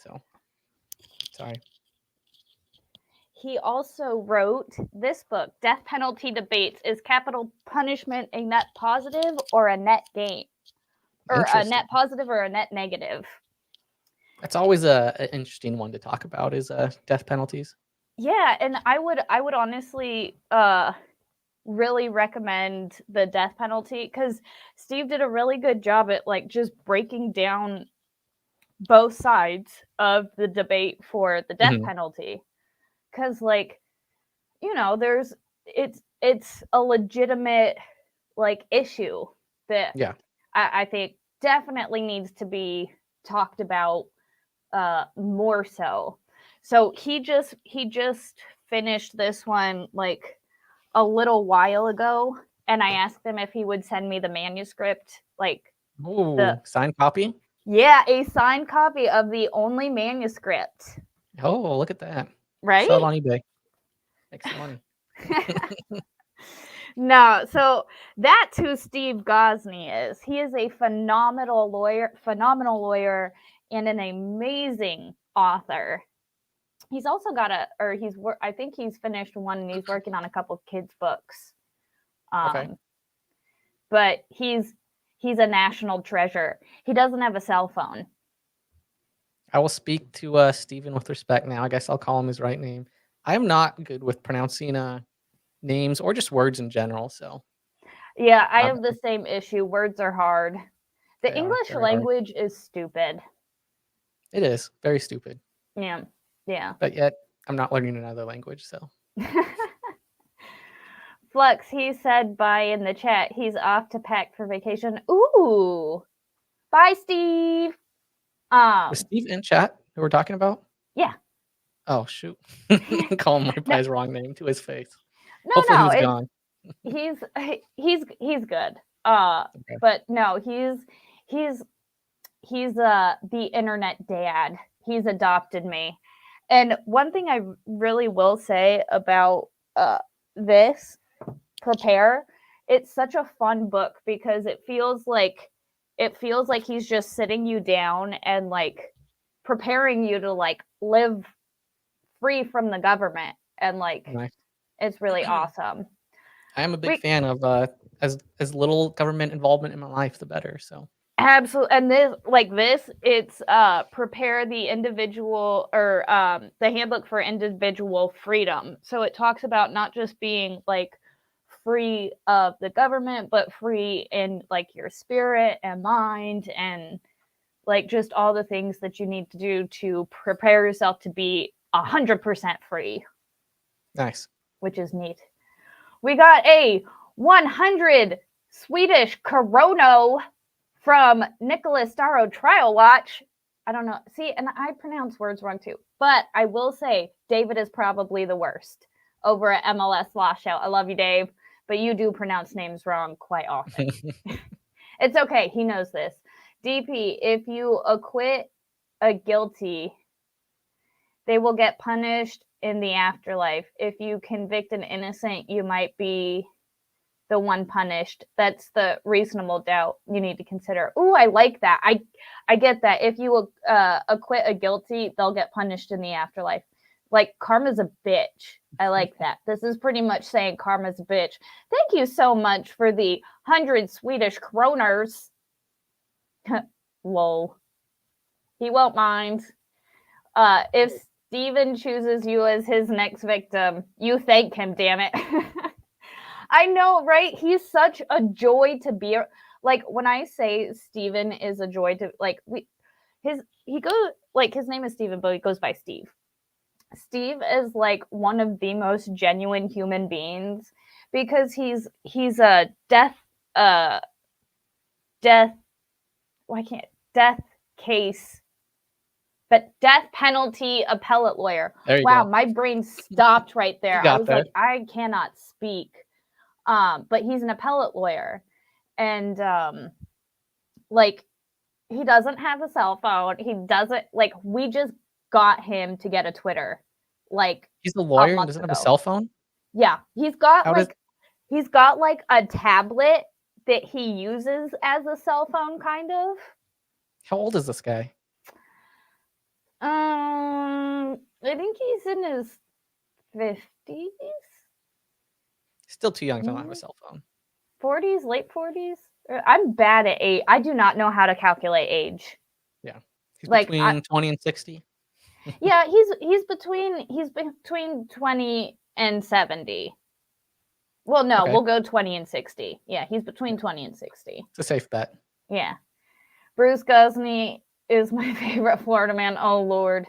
So sorry. He also wrote this book, Death Penalty Debates. Is capital punishment a net positive or a net gain? Or a net positive or a net negative? That's always an interesting one to talk about is death penalties. Yeah, and I would honestly really recommend the death penalty because Steve did a really good job at like just breaking down both sides of the debate for the death penalty. Because like, there's it's a legitimate like issue that I think definitely needs to be talked about more so. So he just finished this one like a little while ago, and I asked him if he would send me the manuscript, like the signed copy. Yeah, a signed copy of the only manuscript. Oh, look at that! Right? Sell it on eBay. Make some money. No, so that's who Steve Gosney is. He is a phenomenal lawyer, and an amazing author. He's also got I think he's finished one and he's working on a couple of kids' books. Okay. But he's a national treasure. He doesn't have a cell phone. I will speak to Stephen with respect now. I guess I'll call him his right name. I am not good with pronouncing names or just words in general. So yeah, I have the same issue. Words are hard. The English language is stupid. It is very stupid. Yeah. But yet I'm not learning another language. So Flux, he said bye in the chat. He's off to pack for vacation. Ooh. Bye, Steve. Was Steve in chat who we're talking about? Yeah. Oh shoot. Call him right by his wrong name to his face. No, hopefully he's gone. He's good. Okay. But no, he's the internet dad. He's adopted me. And one thing I really will say about this Prepare, it's such a fun book because it feels like he's just sitting you down and like preparing you to like live free from the government, and like it's really awesome. I am a big fan of as little government involvement in my life, the better. So Absolutely. And this, it's prepare the individual, or the handbook for individual freedom. So it talks about not just being like free of the government, but free in like your spirit and mind, and like just all the things that you need to do to prepare yourself to be 100% free, Nice. which is neat. We got a 100 Swedish Korono from Nicholas Darrow Trial Watch. I don't know. See, and I pronounce words wrong too. But I will say David is probably the worst over at MLS Washout. I love you, Dave, but you do pronounce names wrong quite often. It's okay. He knows this. DP, if you acquit a guilty, they will get punished in the afterlife. If you convict an innocent, you might be the one punished. That's the reasonable doubt you need to consider. Ooh, I like that. I get that. If you acquit a guilty, they'll get punished in the afterlife. Like, karma's a bitch. I like that. This is pretty much saying karma's a bitch. Thank you so much for the 100 Swedish kroners. Lol. He won't mind. If Steven chooses you as his next victim, you thank him, damn it. I know, right? He's such a joy to be. Like, when I say Steven is a joy to, like, his name is Steven, but he goes by Steve. Steve is like one of the most genuine human beings, because he's a death case, but death penalty appellate lawyer. Wow, go. My brain stopped right there. I was like, I cannot speak. But he's an appellate lawyer, and like, he doesn't have a cell phone. He doesn't, like, we just got him to get a Twitter. Like, he's a lawyer and doesn't have a cell phone? Yeah, he's got he's got like a tablet that he uses as a cell phone, kind of. How old is this guy? I think he's in his 50s. Still too young to not have a cell phone. 40s, late 40s. I'm bad at age. I do not know how to calculate age. Yeah, he's like between 20 and 60. Yeah, he's between 20 and 70. Well, no, okay. We'll go 20 and 60. Yeah, he's between 20 and 60. It's a safe bet. Yeah. Bruce Gosney is my favorite Florida man. Oh, Lord.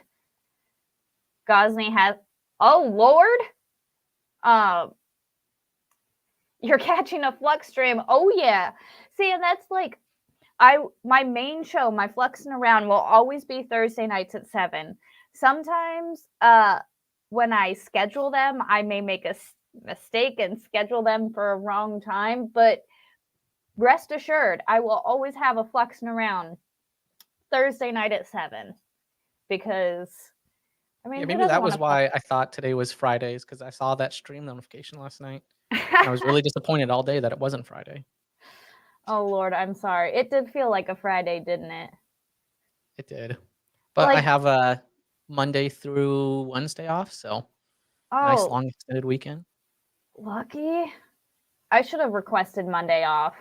Gosney has... Oh, Lord? You're catching a Flux stream. Oh, yeah. See, and that's like... my main show, my Fluxing Around, will always be Thursday nights at 7. Sometimes when I schedule them, I may make a mistake and schedule them for a wrong time, but rest assured, I will always have a Fluxing Around Thursday night at 7, because I mean, maybe that was why I thought today was Fridays, because I saw that stream notification last night. I was really disappointed all day that it wasn't Friday. Oh, Lord, I'm sorry. It did feel like a Friday, didn't it? It did. But I have a Monday through Wednesday off, so nice long extended weekend. Lucky. I should have requested Monday off.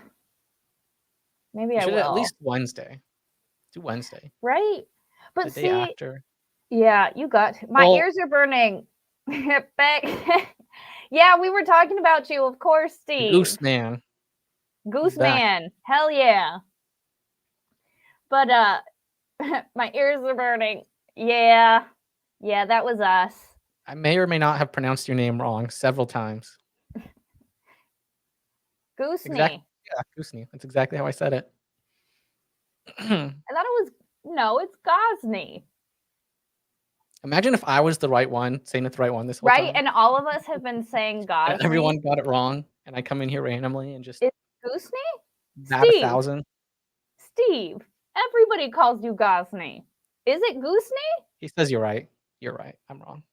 Maybe I will. At least Wednesday. Do Wednesday. Right? But the day after. Yeah, you got to. My ears are burning. Back. Yeah, we were talking about you, of course, Steve. Goose Man. Goose Man. Hell yeah. But my ears are burning. Yeah. Yeah, that was us. I may or may not have pronounced your name wrong several times. Goosney. Yeah, Goosney. That's exactly how I said it. I thought it was... No, it's Gosney. Imagine if I was the right one, saying it the right one this whole time. Right, and all of us have been saying Gosney. Everyone got it wrong, and I come in here randomly and just... It's Goosney? Bat 1,000. Steve, everybody calls you Gosney. Is it Goosney? He says you're right. You're right. I'm wrong.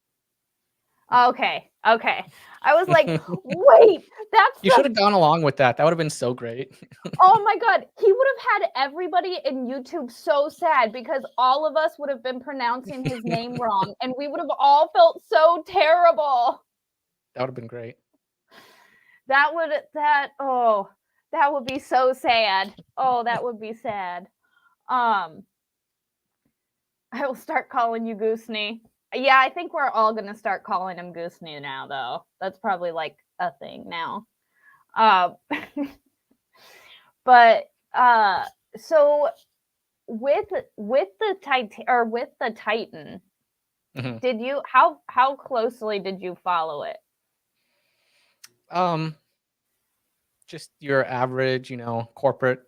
Okay. I was like, wait, that's... You should have gone along with that. That would have been so great. Oh my God. He would have had everybody in YouTube so sad, because all of us would have been pronouncing his name wrong, and we would have all felt so terrible. That would have been great. That would be so sad. Oh, that would be sad. Um, I will start calling you Goosney. Yeah, I think we're all gonna start calling him Goosney now, though. That's probably like a thing now. Um, but so with the Titan, Mhm. did you how closely did you follow it? Um, just your average, corporate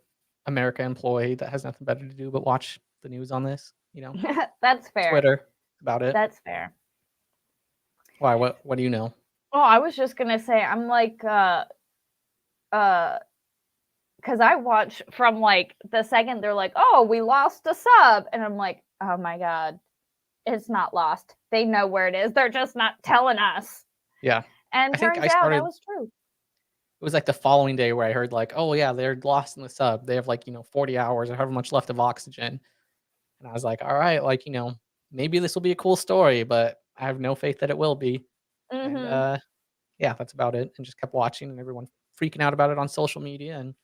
America employee that has nothing better to do but watch the news on this, That's fair. Twitter about it. That's fair. Why? What do you know? Oh, I was just gonna say, I'm like, uh, because I watch from like the second they're like, "Oh, we lost a sub," and I'm like, "Oh my god, it's not lost. They know where it is. They're just not telling us." Yeah. And I think turns I out that started was true. it was like the following day where I heard like, "Oh yeah, they're lost in the sub. They have like, 40 hours or however much left of oxygen." And I was like, "All right, like, maybe this will be a cool story, but I have no faith that it will be." And Mhm. yeah, that's about it. And just kept watching and everyone freaking out about it on social media and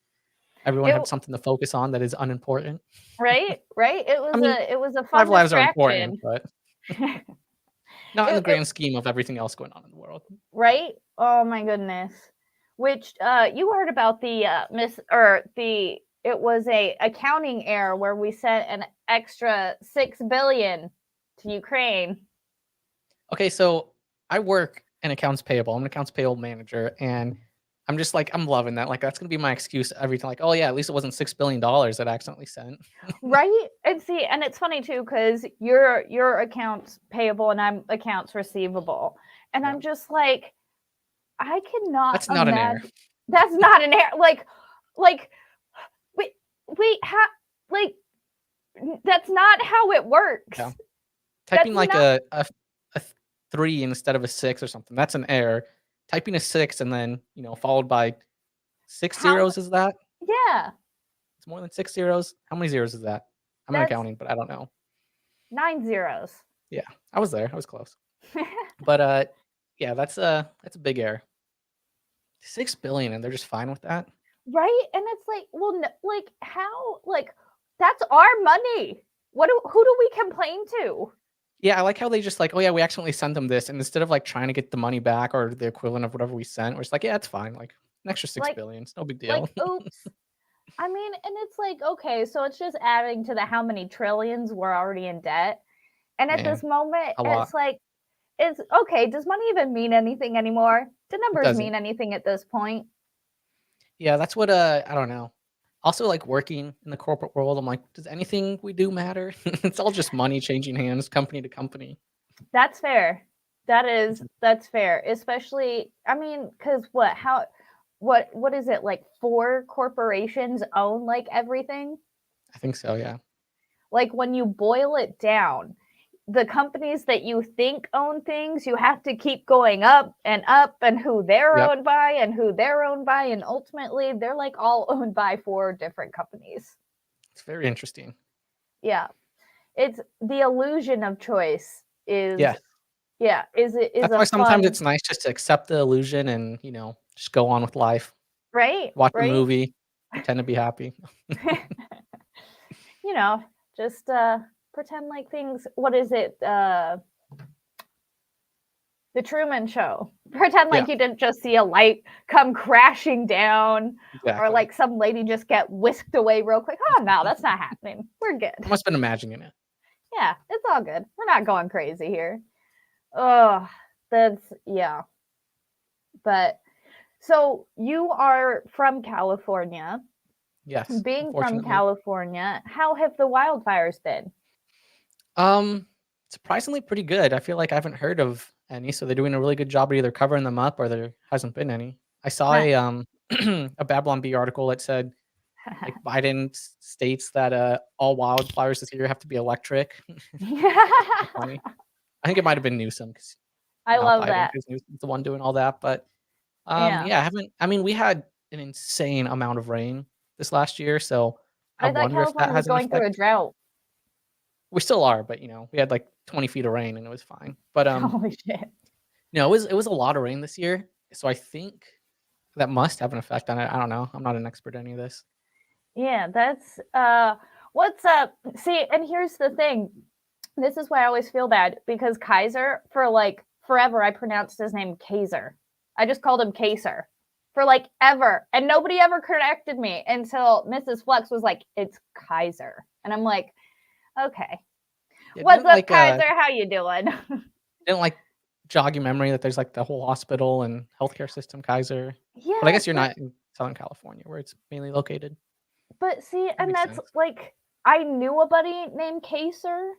everyone It had something to focus on that is unimportant. right, right. I mean, It was a live fun lives are important, distraction. but not in the It grand scheme of everything else going on in the world. right. Oh my goodness. Which you heard about the miss or the it was a accounting error where we sent an extra 6 billion to Ukraine. Okay, so I work in accounts payable. I'm an accounts payable manager, and I'm just like, I'm loving that. Like, that's gonna be my excuse every time. Like, oh yeah, at least it wasn't $6 billion that I accidentally sent. Right? And see, and it's funny too because you're accounts payable and I'm accounts receivable. And Yeah, I'm just like, I cannot that's not an error. imagine that's not an error. Like wait, wait, how like that's not how it Yeah, works. typing That's like not a 3 instead of a 6 or something. That's an error. Typing a 6 and then followed by six how zeros is that? yeah, It's more than 6 zeros. How many zeros is that? I'm in that's accounting, but I don't know. 9 zeros. Yeah, I was there. I was close. But yeah, that's a big error. 6 billion, and they're just fine with that. Right? And it's like, well, like how like that's our money. Who do we complain to? Yeah, I like how they just like, oh yeah, we accidentally sent them this, and instead of like trying to get the money back or the equivalent of whatever we sent, we're just like, yeah, it's fine. Like an extra six Like billion, it's no big deal. like oops. I mean, and it's like, okay, so it's just adding to the how many trillions we're already in debt. And at this Man, moment, a lot. it's like, it's okay. Does money even mean anything anymore? Do It numbers doesn't. mean anything at this point? Yeah, that's what I don't know. Also, like working in the corporate world, I'm like, does anything we do matter? It's all just money changing hands, company to company. That's fair. That's fair. Especially, I mean, because what is it like? Four corporations own like everything. I think so. Yeah. Like when you boil it down, the companies that you think own things, you have to keep going up and who they're Yep. owned by and who they're owned by. And ultimately, they're like all owned by four different companies. It's very interesting. Yeah. It's the illusion of choice Yeah. yeah, is That's a why sometimes fun, it's nice just to accept the illusion and, just go on with life. right? Watch a Right? movie, pretend to be happy. You know, just pretend like things, what is it? The Truman Show. Pretend Yeah, like you didn't just see a light come crashing down or exactly. like some lady just get whisked away real quick. Oh, no, that's not happening. We're good. I must've been imagining it. Yeah, it's all good. We're not going crazy here. Oh, yeah. But so you are from California. Yes, Being from unfortunately. California, how have the wildfires been? Um, Surprisingly pretty good. I feel like I haven't heard of any, so they're doing a really good job of either covering them up or there hasn't been any. I saw Nice. a Babylon Bee article that said, like, Biden states that, all wildfires this year have to be electric. Funny. I think it might have been Newsom 'cause I not love Biden that. 'cause Newsom's the one doing all that, but, Yeah. yeah, I mean, we had an insane amount of rain this last year, so I I thought wonder if that California was has an going through a effect. drought. We still are, but, we had, like, 20 feet of rain and it was fine. But, Holy shit. no, it was a lot of rain this year, so I think that must have an effect on it. I don't know. I'm not an expert in any of this. Yeah, that's what's up. See, and here's the thing. This is why I always feel bad because Kaiser, for like forever, I pronounced his name Kaiser. I just called him Kaiser for like ever. And nobody ever corrected me until Mrs. Flux was like, it's Kaiser. And I'm like, okay. Yeah, What's up, Kaiser? How you doing? didn't like jog your memory that there's like the whole hospital and healthcare system, Kaiser. But I Yeah, guess you're not in Southern California where it's mainly located. but see, That and makes that's sense. like I knew a buddy named Kaiser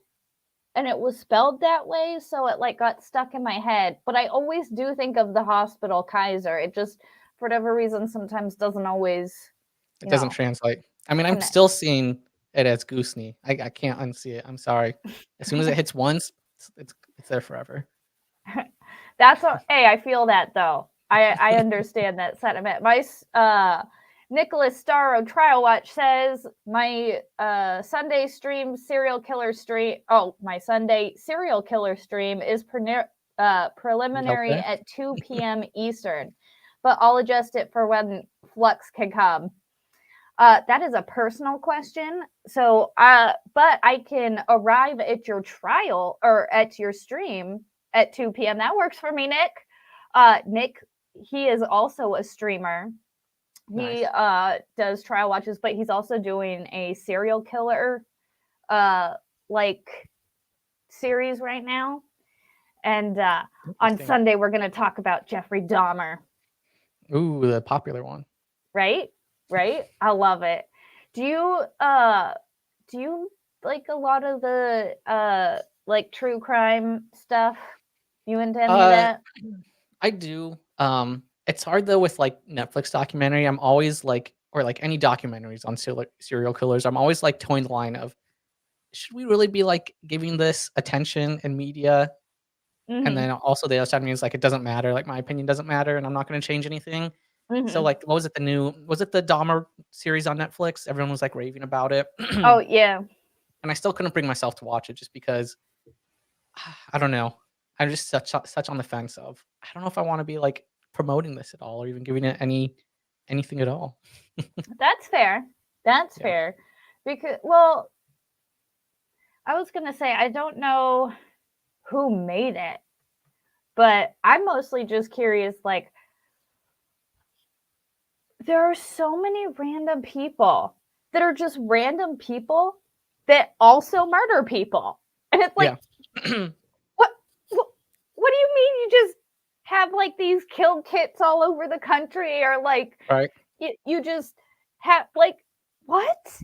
and it was spelled that way, so it like got stuck in my head. But I always do think of the hospital Kaiser. It just for whatever reason sometimes doesn't always, It you doesn't know, translate. I mean, I'm connect. still seeing it as Goosney. I can't unsee it. I'm sorry. As soon as it hits once, it's there forever. That's a, hey, I feel that though. I understand that sentiment. My Nicholas Starro Trial Watch says my Sunday stream serial killer stream. Oh, my Sunday serial killer stream is Need help preliminary there? at 2 p.m. Eastern, but I'll adjust it for when Flux can come. That is a personal question. So, but I can arrive at your trial or at your stream at 2 p.m. That works for me, Nick. Nick, he is also a streamer. He Nice. does trial watches, but he's also doing a serial killer uh, like series right now. And on Interesting. Sunday, we're going to talk about Jeffrey Dahmer. Ooh, the popular one. Right? Right? I love it. Do you do you like a lot of the like true crime stuff? You into any of Uh, that? I do. It's hard though with like Netflix documentary. I'm always like, or like any documentaries on serial killers. I'm always like toeing the line of, should we really be like giving this attention in media? And Mhm. then also the other side of me is like, it doesn't matter. Like my opinion doesn't matter, and I'm not going to change anything. So Mhm. like, what was it? Was it the Dahmer series on Netflix? Everyone was like raving about it, Oh, and yeah. I still couldn't bring myself to watch it just because I don't know. I'm just such on the fence of I don't know if I want to be like promoting this at all or even giving it anything at all. That's fair. That's Yeah. fair. Because well, I was going to say I don't know who made it, but I'm mostly just curious like there are so many random people that are just random people that also murder people. And it's like Yeah. what what, what do you mean you just have like these kill kits all over the country or like Right. you just have like what?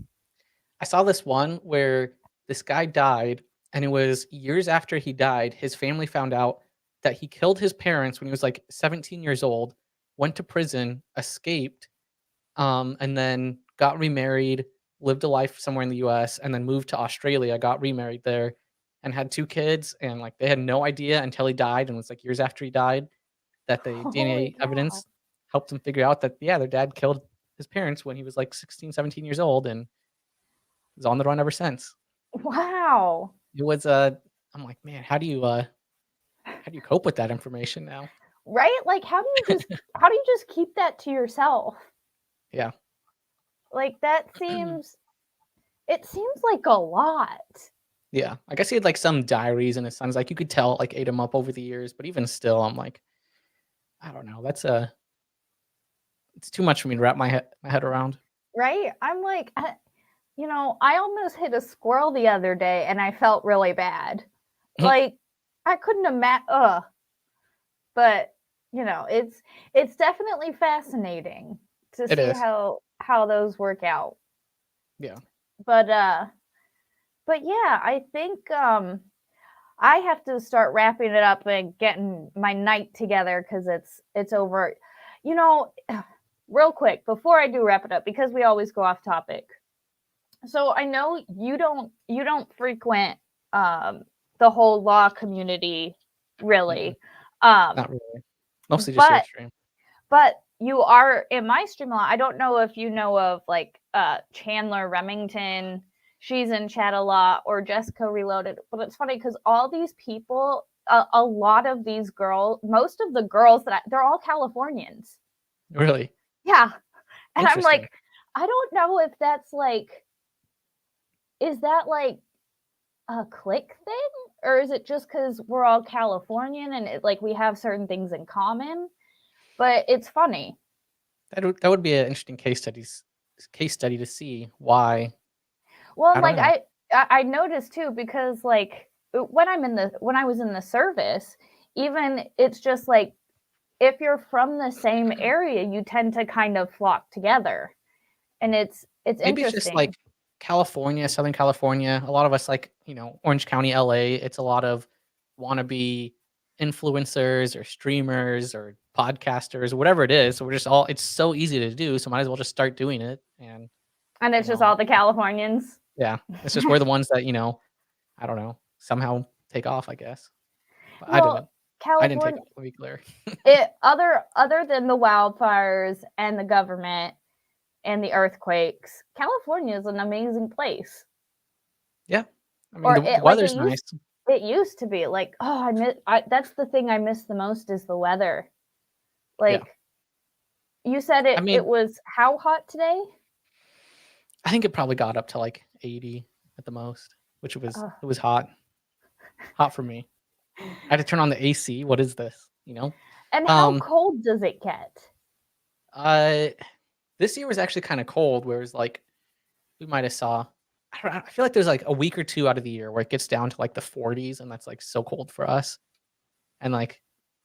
I saw this one where this guy died, and it was years after he died, his family found out that he killed his parents when he was like 17 years old, went to prison, escaped, and then got remarried, lived a life somewhere in the US, and then moved to Australia, got remarried there, and had 2 kids, and, like, they had no idea until he died, and it was, like, years after he died that the Holy DNA cow. evidence helped them figure out that, yeah, their dad killed his parents when he was, like, 16, 17 years old and was on the run ever since. Wow. It was, I'm like, "Man, how do you cope with that information now?" Right? Like how do you just keep that to yourself? Yeah. Like that seems it seems like a lot. Yeah. I guess he had, like, some diaries in his sons, like, you could tell it, like, ate him up over the years, but even still, I'm like, I don't know, it's too much for me to wrap my head around. Right? I'm like I almost hit a squirrel the other day and I felt really bad. Like I couldn't imagine but it's definitely fascinating to It see is. how those work out. Yeah. But but yeah, I think I have to start wrapping it up and getting my night together cuz it's over. You know, real quick before I do wrap it up because we always go off topic. So I know you don't frequent the whole law community Mm-mm, really. not Um really. Mostly just your but stream. but you are in my stream a lot. I don't know if you know of like Chandler Remington. She's in chat a lot, or Jessica Reloaded. But it's funny because all these people, a lot of these girls, most of the girls they're all Californians. Really Yeah. And I'm interesting. like, I don't know if that's like, is that like a click thing? Or is it just because we're all Californian and like we have certain things in common? But it's funny. That would be an interesting case study to see why. Well, I and don't like know. I noticed too because like when I was in the service, even it's just like if you're from the same area, you tend to kind of flock together, and it's Maybe it's just like interesting. California, Southern California. A lot of us like, Orange County, LA. It's a lot of wannabe influencers or streamers or podcasters, whatever it is. So we're just all, it's so easy to do. So might as well just start doing it. And, And you it's just know, all the Californians. yeah, it's just we're the ones that, I don't know, somehow take off, I guess. But I Well, didn't. I didn't take California, off, let me be clear. it other than the wildfires and the government and the earthquakes, California is an amazing place. Yeah. I mean, Or the it like weather's nice. it used to be like, oh, that's the thing I miss the most is the weather. Yeah. Like you said I it mean, was how hot today? I think it probably got up to like 80 at the most, which Uh, it was hot. Hot for me. I had to turn on the AC. What is this? and how Um, cold does it get? uh, this year was actually kind of cold, whereas like we might have saw. I don't know, I feel like there's like a week or two out of the year where it gets down to like the 40s, and that's like so cold for us, and like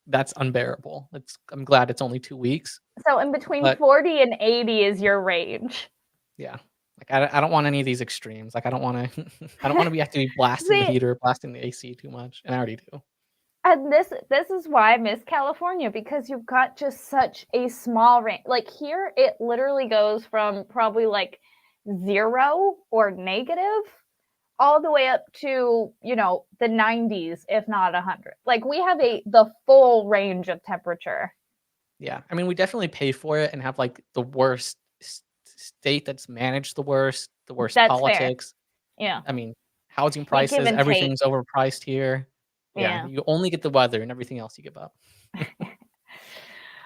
that's unbearable. I'm glad it's only 2 weeks, So in between but 40 and 80 is your range. yeah, like I don't want any of these extremes. Like I don't want to I don't want to have to be blasting the See, heater, blasting the AC too much, and I already do. and this is why I miss California because you've got just such a small range. Like here, it literally goes from probably like 0 or negative all the way up to the 90s, if not 100. Like we have the full range of temperature. Yeah, I mean, we definitely pay for it and have like the worst state that's managed the worst That's fair. politics. Yeah, I mean, housing you give prices, and take. everything's overpriced here. Yeah, Yeah. you only get the weather and everything else you give up.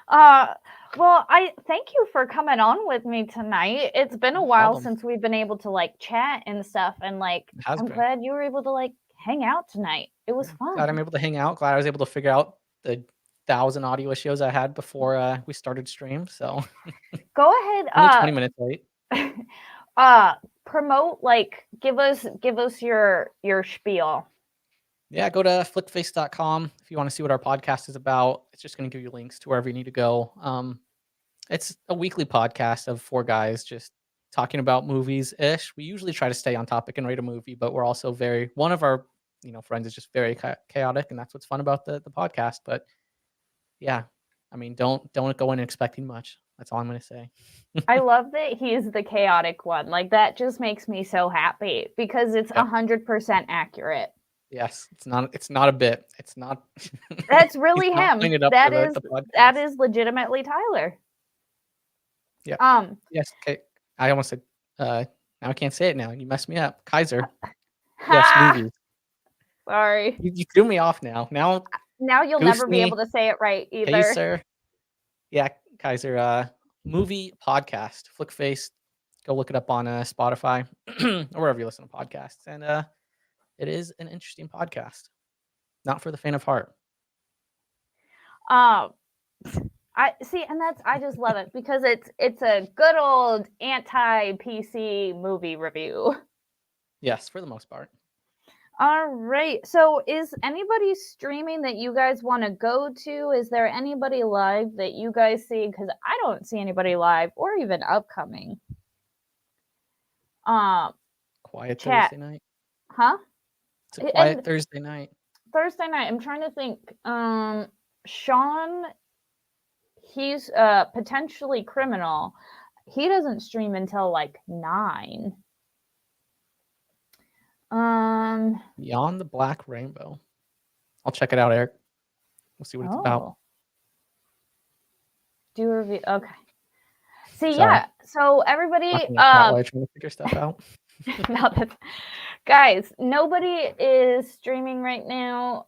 Uh, well, I thank you for coming on with me tonight. It's been a No while problem. since we've been able to like chat and stuff, and like It has I'm been. glad you were able to like hang out tonight. It was Yeah. Glad I'm fun. able to hang out. Glad I was able to figure out the 1,000 audio issues I had before we started stream. So Go ahead, only 20 minutes late. uh promote like give us your spiel. Yeah, go to flickface.com if you want to see what our podcast is about. It's just going to give you links to wherever you need to go. It's a weekly podcast of four guys just talking about movies ish. We usually try to stay on topic and rate a movie, but we're also one of our friends is just very chaotic, and that's what's fun about the podcast. But yeah, I mean, don't go in expecting much. That's all I'm gonna say. I love that he's the chaotic one. Like that just makes me so happy because it's Yep. 100% accurate. Yes, it's not a bit. It's not. That's He's really not him. putting it up for the That podcast. is legitimately Tyler. Yep. Um, Yes. Okay. I almost said. Now I can't say it now. You messed me up. Kaiser. Yes. ha! Movies. Sorry. You threw me off now. Now Now you'll goose never be able me. to say it right either. Pacer. Yeah, Kaiser, movie podcast, Flickface. Go look it up on Spotify or wherever you listen to podcasts. And it is an interesting podcast. Not for the faint of heart. Um, I see, and I just love it because it's a good old anti PC movie review. Yes, for the most part. All right. So, is anybody streaming that you guys want to go to? Is there anybody live that you guys see? Because I don't see anybody live or even upcoming. Um, Quiet chat, Thursday night. huh? It's a quiet And Thursday night. Thursday night, I'm trying to think. Sean, he's potentially criminal. He doesn't stream until like 9. Beyond the Black Rainbow. I'll check it out, Eric. We'll see what it's about. Oh, do a review. Okay. See, Sorry. yeah. So everybody, Talking like that while I'm trying to figure stuff out. no, guys, nobody is streaming right now.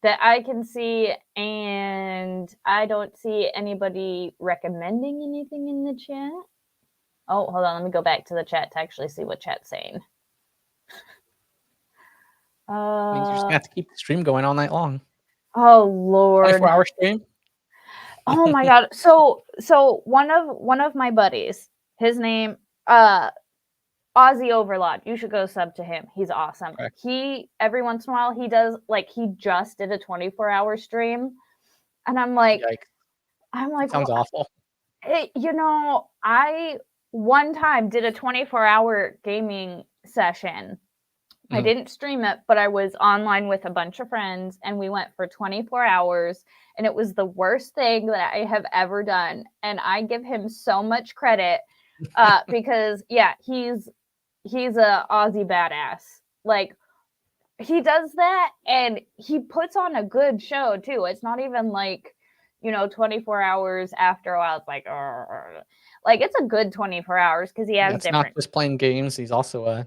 that I can see, and I don't see anybody recommending anything in the chat. Oh, hold on. Let me go back to the chat to actually see what chat's saying. Means you're just gonna have to keep the stream going all night long. Oh Lord. 24-hour stream? Oh my God. So one of my buddies, his name, Aussie Overlord. You should go sub to him. He's awesome. Okay. He every once in a while he does, like, he just did a 24-hour stream, and I'm like, Yikes. Sounds awful. I one time did a 24-hour gaming session. I didn't stream it, but I was online with a bunch of friends, and we went for 24 hours, and it was the worst thing that I have ever done. And I give him so much credit because, yeah, he's a Aussie badass. Like, he does that, and he puts on a good show too. It's not even like, 24 hours after a while, it's like, like, it's a good 24 hours because he has It's different. not just playing games. He's also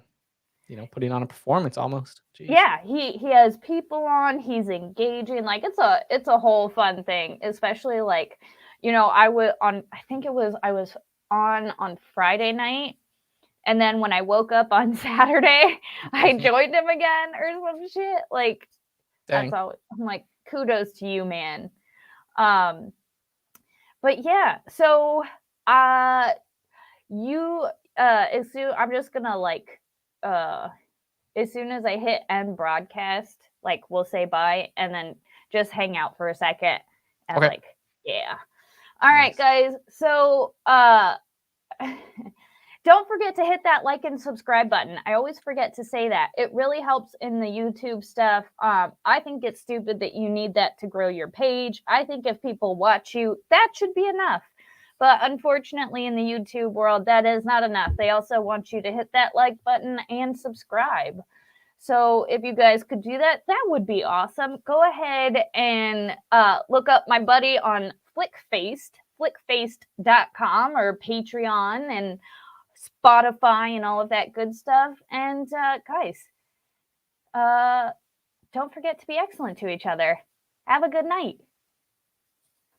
putting on a performance almost. Jeez. Yeah, he has people on. He's engaging. Like, it's a whole fun thing, especially like, I was on Friday night, and then when I woke up on Saturday, I joined him again or some shit. Like, Dang. that's all. I'm like, kudos to you, man. But yeah, so I'm just gonna, like, as soon as I hit end broadcast, like, we'll say bye and then just hang out for a second and Okay. like, yeah. All right, guys. So don't forget to hit that like and subscribe button. I always forget to say that. It really helps in the YouTube stuff. I think it's stupid that you need that to grow your page. I think if people watch you, that should be enough. But unfortunately, in the YouTube world, that is not enough. They also want you to hit that like button and subscribe. So if you guys could do that, that would be awesome. Go ahead and look up my buddy on flickfaced.com or Patreon and Spotify and all of that good stuff. And guys, don't forget to be excellent to each other. Have a good night.